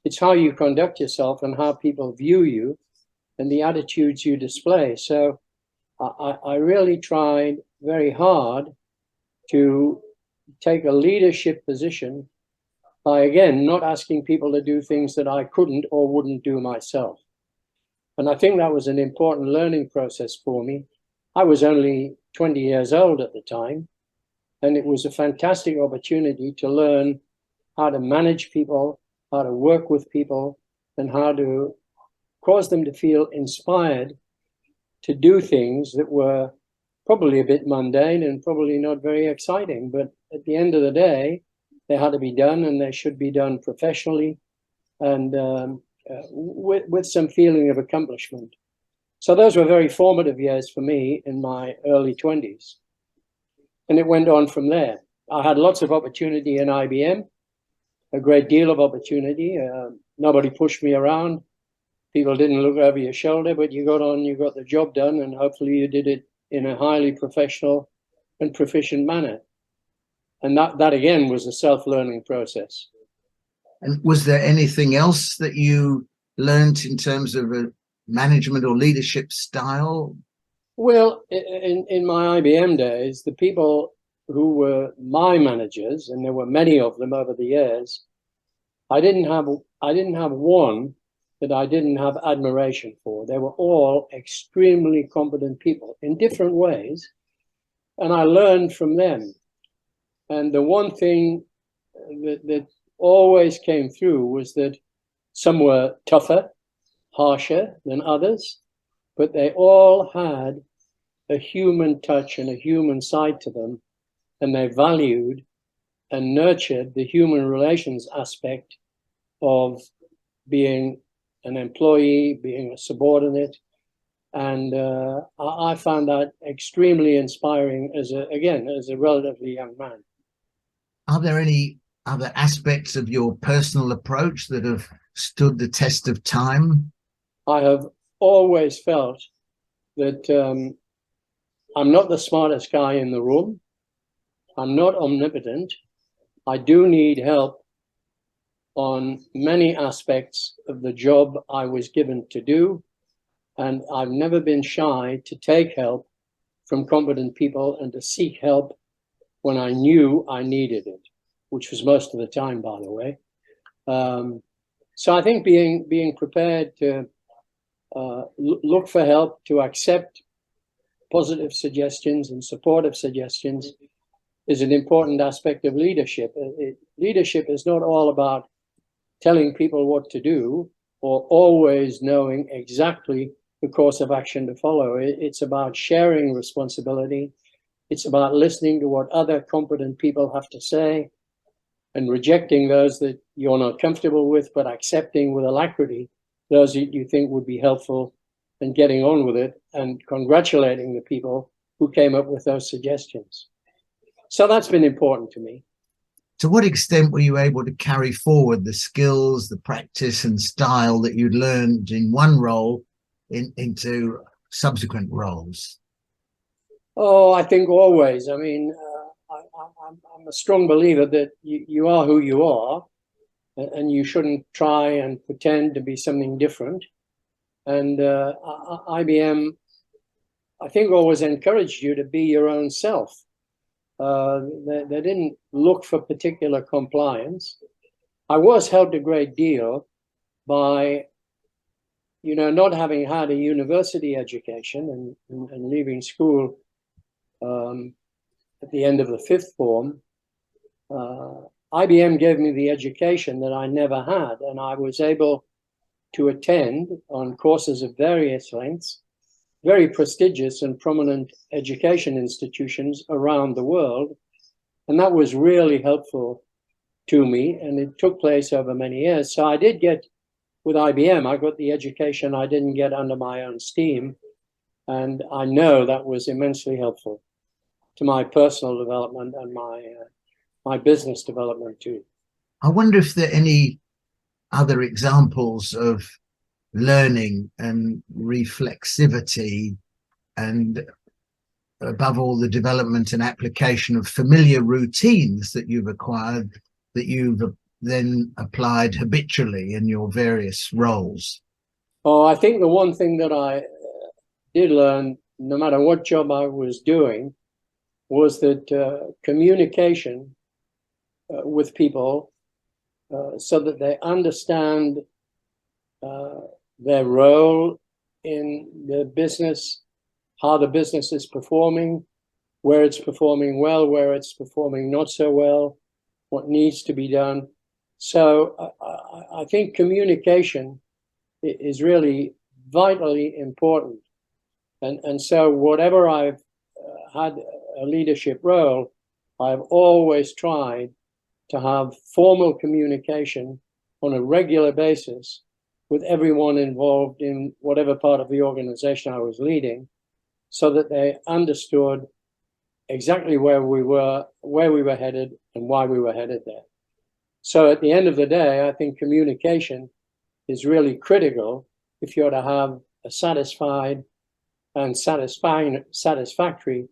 It's how you conduct yourself and how people view you and the attitudes you display. So I really tried very hard to take a leadership position by, again, not asking people to do things that I couldn't or wouldn't do myself. And I think that was an important learning process for me. I was only 20 years old at the time, and it was a fantastic opportunity to learn how to manage people, how to work with people, and how to cause them to feel inspired to do things that were probably a bit mundane and probably not very exciting. But at the end of the day, they had to be done, and they should be done professionally. And with some feeling of accomplishment. So those were very formative years for me in my early 20s. And it went on from there. I had lots of opportunity in IBM, a great deal of opportunity. Nobody pushed me around. People didn't look over your shoulder, but you got on, you got the job done, and hopefully you did it in a highly professional and proficient manner. And that again was a self-learning process. And was there anything else that you learned in terms of a management or leadership style? Well, in my IBM days, the people who were my managers, and there were many of them over the years, I didn't have one that I didn't have admiration for. They were all extremely competent people in different ways, and I learned from them. And the one thing that always came through was that some were tougher, harsher than others, but they all had a human touch and a human side to them, and they valued and nurtured the human relations aspect of being an employee, being a subordinate. And I found that extremely inspiring as a relatively young man. Are there any other aspects of your personal approach that have stood the test of time? I have always felt that I'm not the smartest guy in the room. I'm not omnipotent. I do need help on many aspects of the job I was given to do. And I've never been shy to take help from competent people and to seek help when I knew I needed it, which was most of the time, by the way. So I think being prepared to look for help, to accept positive suggestions and supportive suggestions is an important aspect of leadership. Leadership is not all about telling people what to do or always knowing exactly the course of action to follow. It's about sharing responsibility. It's about listening to what other competent people have to say and rejecting those that you're not comfortable with, but accepting with alacrity those that you think would be helpful, and getting on with it and congratulating the people who came up with those suggestions. So that's been important to me. To what extent were you able to carry forward the skills, the practice and style that you'd learned in one role into subsequent roles? Oh, I think always. I mean, I'm a strong believer that you are who you are, and you shouldn't try and pretend to be something different. And IBM, I think, always encouraged you to be your own self. They didn't look for particular compliance. I was helped a great deal by, not having had a university education and leaving school at the end of the fifth form. IBM gave me the education that I never had, and I was able to attend on courses of various lengths, very prestigious and prominent education institutions around the world. And that was really helpful to me, and it took place over many years. So I did get, with IBM, I got the education I didn't get under my own steam. And I know that was immensely helpful to my personal development and my business development too. I wonder if there are any other examples of learning and reflexivity, and above all, the development and application of familiar routines that you've acquired, that you've then applied habitually in your various roles. Oh, I think the one thing that I did learn, no matter what job I was doing, was that communication with people so that they understand their role in the business, how the business is performing, where it's performing well, where it's performing not so well, what needs to be done. So I think communication is really vitally important. And so whatever I've had a leadership role, I've always tried to have formal communication on a regular basis with everyone involved in whatever part of the organization I was leading, so that they understood exactly where we were headed, and why we were headed there. So at the end of the day, I think communication is really critical if you're to have a satisfied and satisfactory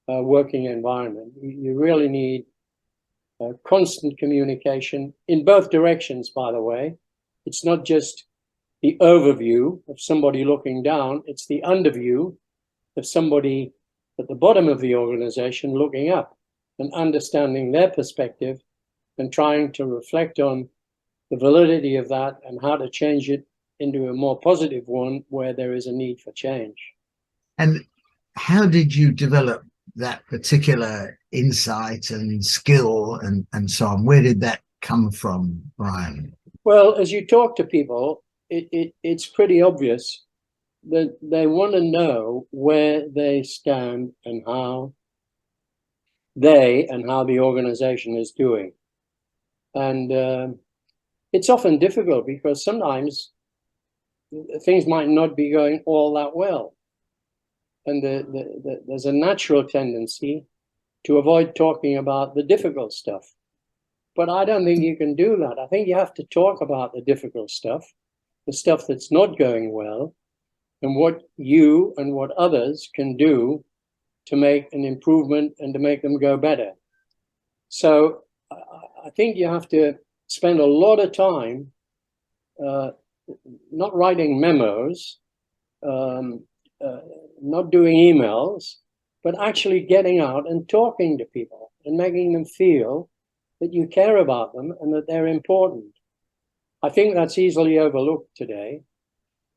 working environment. You really need constant communication in both directions, by the way. It's not just the overview of somebody looking down, it's the underview of somebody at the bottom of the organization looking up and understanding their perspective and trying to reflect on the validity of that and how to change it into a more positive one where there is a need for change. And how did you develop that particular insight and skill and so on? Where did that come from, Brian? Well, as you talk to people, it's pretty obvious that they want to know where they stand and how the organization is doing. And it's often difficult because sometimes things might not be going all that well. And there's a natural tendency to avoid talking about the difficult stuff. But I don't think you can do that. I think you have to talk about the difficult stuff, the stuff that's not going well, and what you and what others can do to make an improvement and to make them go better. So I think you have to spend a lot of time not writing memos, not doing emails, but actually getting out and talking to people and making them feel that you care about them and that they're important. I think that's easily overlooked today.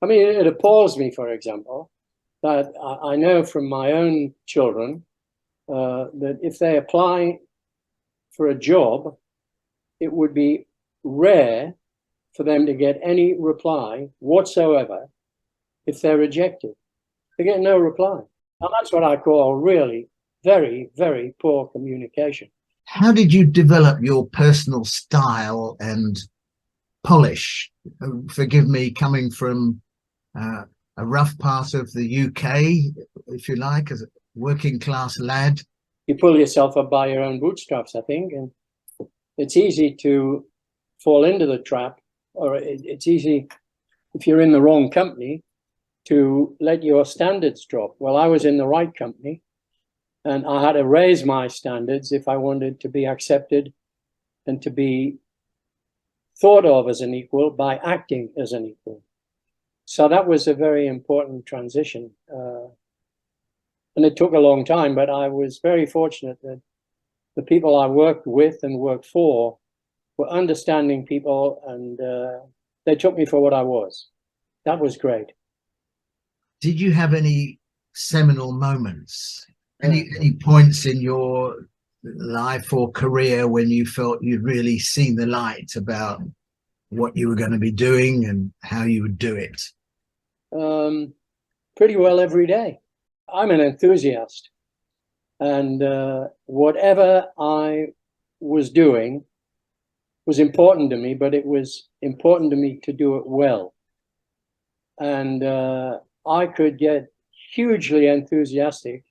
I mean, it appalls me, for example, that I know from my own children that if they apply for a job, it would be rare for them to get any reply whatsoever if they're rejected. They get no reply. And that's what I call really very, very poor communication. How did you develop your personal style and polish? Forgive me, coming from a rough part of the UK, if you like, as a working class lad. You pull yourself up by your own bootstraps, I think, and it's easy to fall into the trap, or it's easy, if you're in the wrong company, to let your standards drop. Well, I was in the right company, and I had to raise my standards if I wanted to be accepted and to be thought of as an equal by acting as an equal. So that was a very important transition. And it took a long time, but I was very fortunate that the people I worked with and worked for were understanding people, and they took me for what I was. That was great. Did you have any seminal moments, any points in your life or career when you felt you'd really seen the light about what you were going to be doing and how you would do it? Pretty well every day. I'm an enthusiast, and whatever I was doing was important to me, but it was important to me to do it well. And I could get hugely enthusiastic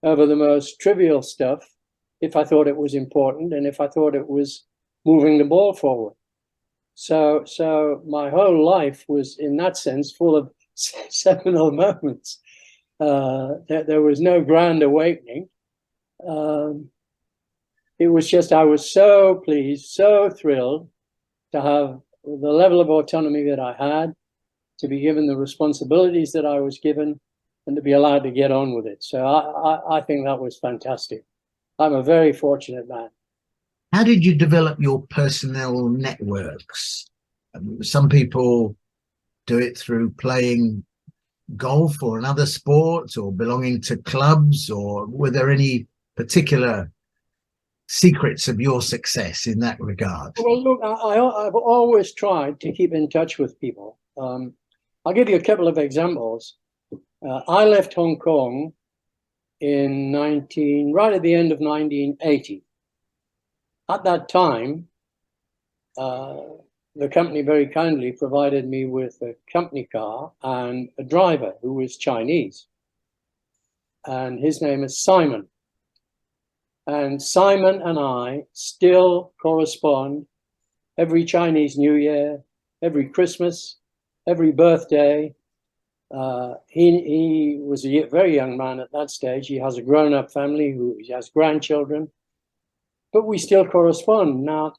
over the most trivial stuff if I thought it was important and if I thought it was moving the ball forward. So my whole life was, in that sense, full of seminal moments. There was no grand awakening. It was just, I was so pleased, so thrilled to have the level of autonomy that I had, to be given the responsibilities that I was given, and to be allowed to get on with it. So I think that was fantastic. I'm a very fortunate man. How did you develop your personnel networks? Some people do it through playing golf or another sport, or belonging to clubs, or were there any particular secrets of your success in that regard? Well, look, I've always tried to keep in touch with people. I'll give you a couple of examples. I left Hong Kong in right at the end of 1980. At that time, the company very kindly provided me with a company car and a driver who was Chinese. And his name is Simon. And Simon and I still correspond every Chinese New Year, every Christmas, every birthday. He was a very young man at that stage. He has a grown-up family, he has grandchildren, but we still correspond. Now,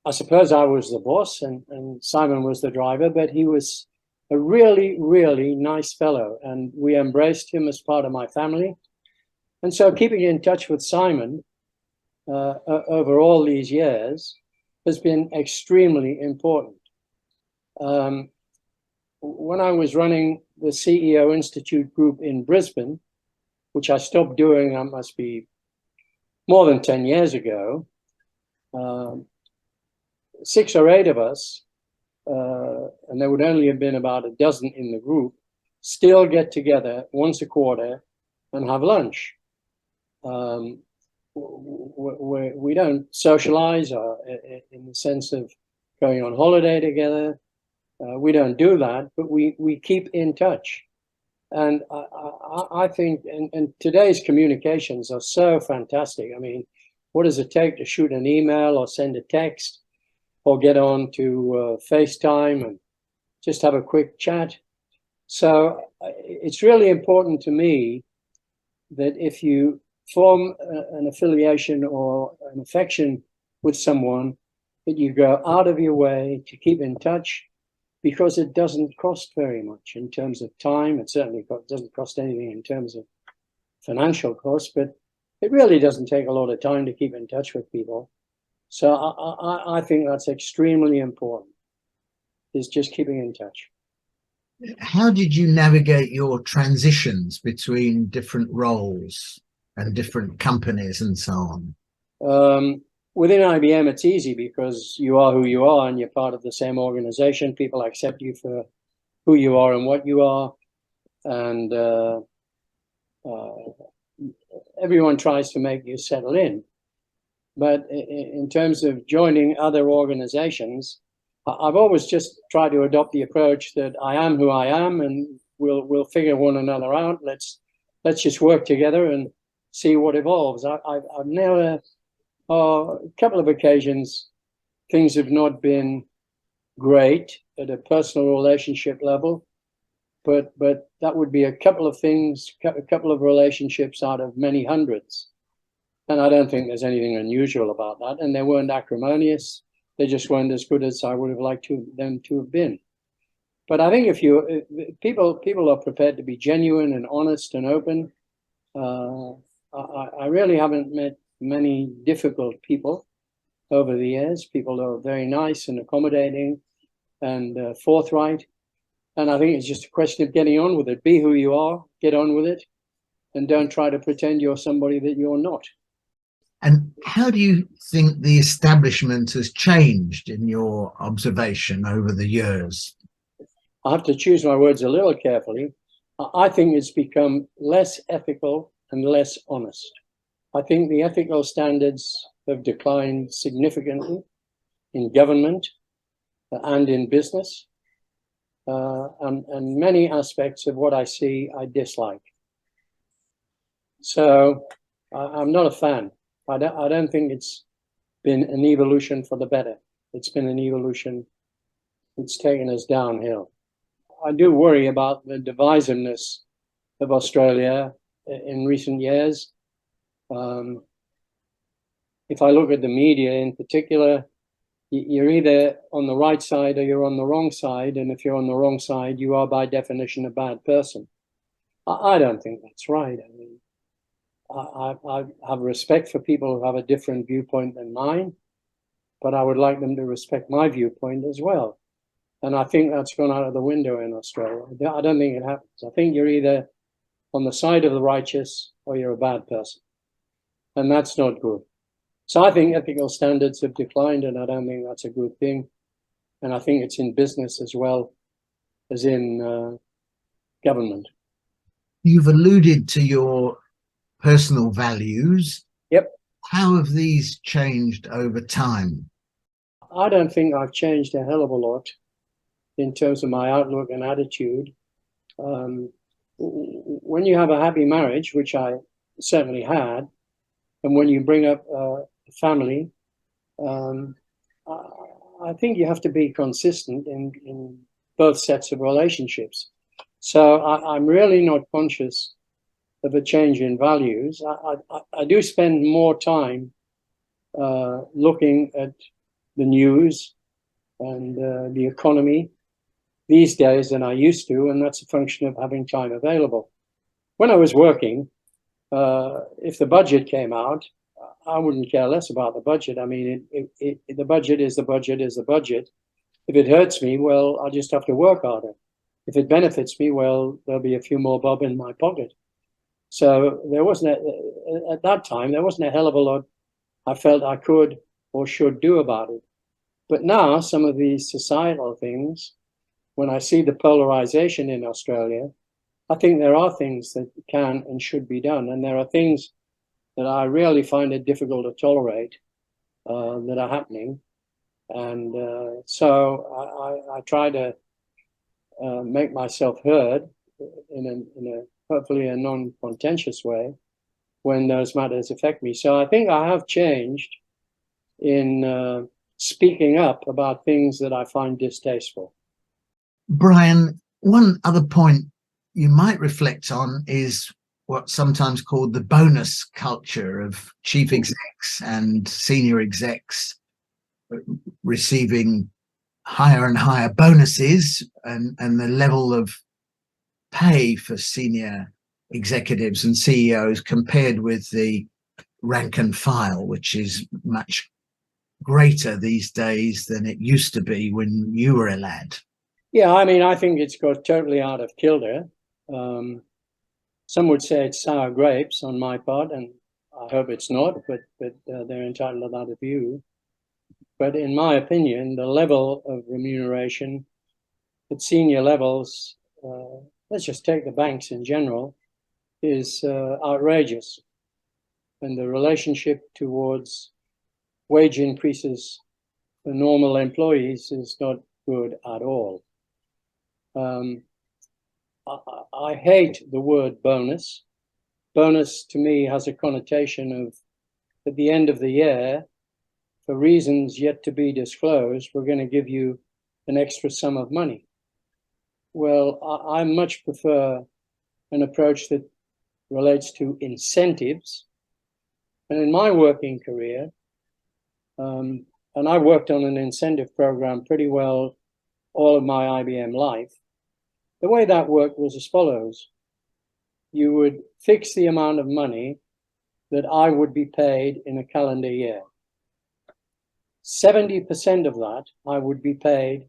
I suppose I was the boss and Simon was the driver, but he was a really, really nice fellow, and we embraced him as part of my family. And so keeping in touch with Simon over all these years has been extremely important. When I was running the CEO Institute group in Brisbane, which I stopped doing, that must be more than 10 years ago, 6 or 8 of us, and there would only have been about a dozen in the group, still get together once a quarter and have lunch. We don't socialize in the sense of going on holiday together. We don't do that, but we keep in touch. And I think, and today's communications are so fantastic. I mean, what does it take to shoot an email or send a text or get on to FaceTime and just have a quick chat? So it's really important to me that if you form an affiliation or an affection with someone, that you go out of your way to keep in touch, because it doesn't cost very much in terms of time. It certainly doesn't cost anything in terms of financial costs, but it really doesn't take a lot of time to keep in touch with people. So I think that's extremely important, is just keeping in touch. How did you navigate your transitions between different roles and different companies and so on? Within IBM, it's easy because you are who you are and you're part of the same organization. People accept you for who you are and what you are. And everyone tries to make you settle in. But in terms of joining other organizations, I've always just tried to adopt the approach that I am who I am, and we'll figure one another out. Let's just work together and see what evolves. I've never, a couple of occasions, things have not been great at a personal relationship level, but that would be a couple of things, a couple of relationships out of many hundreds. And I don't think there's anything unusual about that. And they weren't acrimonious. They just weren't as good as I would have liked them to have been. But I think if people are prepared to be genuine and honest and open, I really haven't met many difficult people over the years. People are very nice and accommodating and forthright. And I think it's just a question of getting on with it. Be who you are, get on with it, and don't try to pretend you're somebody that you're not. And how do you think the establishment has changed in your observation over the years? I have to choose my words a little carefully. I think it's become less ethical and less honest. I think the ethical standards have declined significantly in government and in business. And many aspects of what I see, I dislike. So I'm not a fan. I don't think it's been an evolution for the better. It's been an evolution that's taken us downhill. I do worry about the divisiveness of Australia in recent years. If I look at the media in particular, you're either on the right side or you're on the wrong side. And if you're on the wrong side, you are by definition a bad person. I don't think that's right. I mean, I have respect for people who have a different viewpoint than mine, but I would like them to respect my viewpoint as well. And I think that's gone out of the window in Australia. I don't think it happens. I think you're either on the side of the righteous or you're a bad person. And that's not good. So I think ethical standards have declined, and I don't think that's a good thing. And I think it's in business as well as in government. You've alluded to your personal values. Yep. How have these changed over time? I don't think I've changed a hell of a lot in terms of my outlook and attitude. When you have a happy marriage, which I certainly had, and when you bring up a family, I think you have to be consistent in both sets of relationships. So I'm really not conscious of a change in values. I do spend more time looking at the news and the economy these days than I used to, and that's a function of having time available. When I was working, if the budget came out, I wouldn't care less about the budget. I mean, the budget is the budget is the budget. If it hurts me, well, I'll just have to work harder. If it benefits me, well, there'll be a few more bob in my pocket. So there wasn't, at that time, there wasn't a hell of a lot I felt I could or should do about it. But now, some of these societal things, when I see the polarization in Australia, I think there are things that can and should be done. And there are things that I really find it difficult to tolerate that are happening. And so I try to make myself heard in a hopefully a non-contentious way when those matters affect me. So I think I have changed in speaking up about things that I find distasteful. Brian, one other point you might reflect on is what's sometimes called the bonus culture of chief execs and senior execs receiving higher and higher bonuses, and the level of pay for senior executives and CEOs compared with the rank and file, which is much greater these days than it used to be when you were a lad. Yeah, I mean, I think it's got totally out of kilter. Some would say it's sour grapes on my part, and I hope it's not, but they're entitled to that view. But in my opinion, the level of remuneration at senior levels, let's just take the banks in general, is outrageous. And the relationship towards wage increases for normal employees is not good at all. I hate the word bonus. Bonus to me has a connotation of, at the end of the year, for reasons yet to be disclosed, we're going to give you an extra sum of money. Well, I much prefer an approach that relates to incentives. And in my working career, and I worked on an incentive program pretty well all of my IBM life, the way that worked was as follows. You would fix the amount of money that I would be paid in a calendar year. 70% of that I would be paid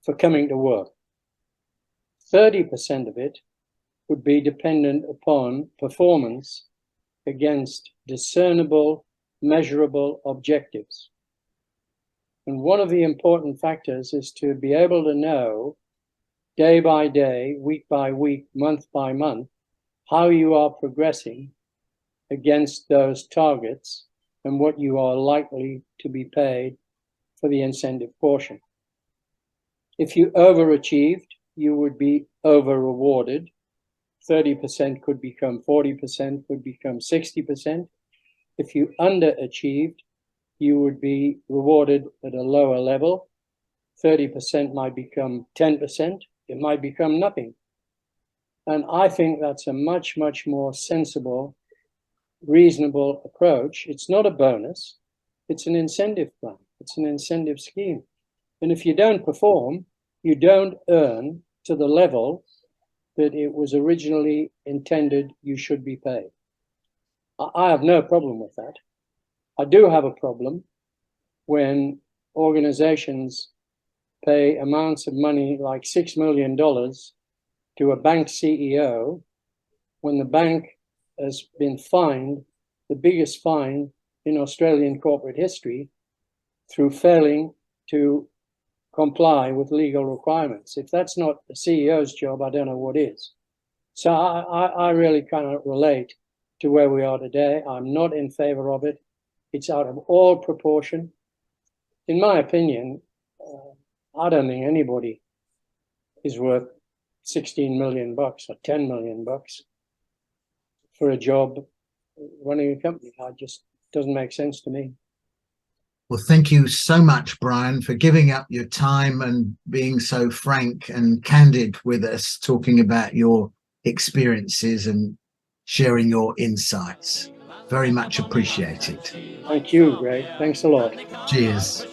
for coming to work. 30% of it would be dependent upon performance against discernible, measurable objectives. And one of the important factors is to be able to know day by day, week by week, month by month, how you are progressing against those targets and what you are likely to be paid for the incentive portion. If you overachieved, you would be over-rewarded. 30% could become 40%, could become 60%. If you underachieved, you would be rewarded at a lower level. 30% might become 10%. It might become nothing. And I think that's a much, much more sensible, reasonable approach. It's not a bonus. It's an incentive plan. It's an incentive scheme. And if you don't perform, you don't earn to the level that it was originally intended you should be paid. I have no problem with that. I do have a problem when organizations pay amounts of money like $6 million to a bank CEO when the bank has been fined the biggest fine in Australian corporate history through failing to comply with legal requirements. If that's not the CEO's job, I don't know what is. So I really cannot relate to where we are today. I'm not in favor of it. It's out of all proportion. in my opinion, I don't think anybody is worth 16 million bucks or 10 million bucks for a job running a company. It just doesn't make sense to me. Well, thank you so much, Brian, for giving up your time and being so frank and candid with us, talking about your experiences and sharing your insights. Very much appreciated. Thank you, Greg. Thanks a lot. Cheers.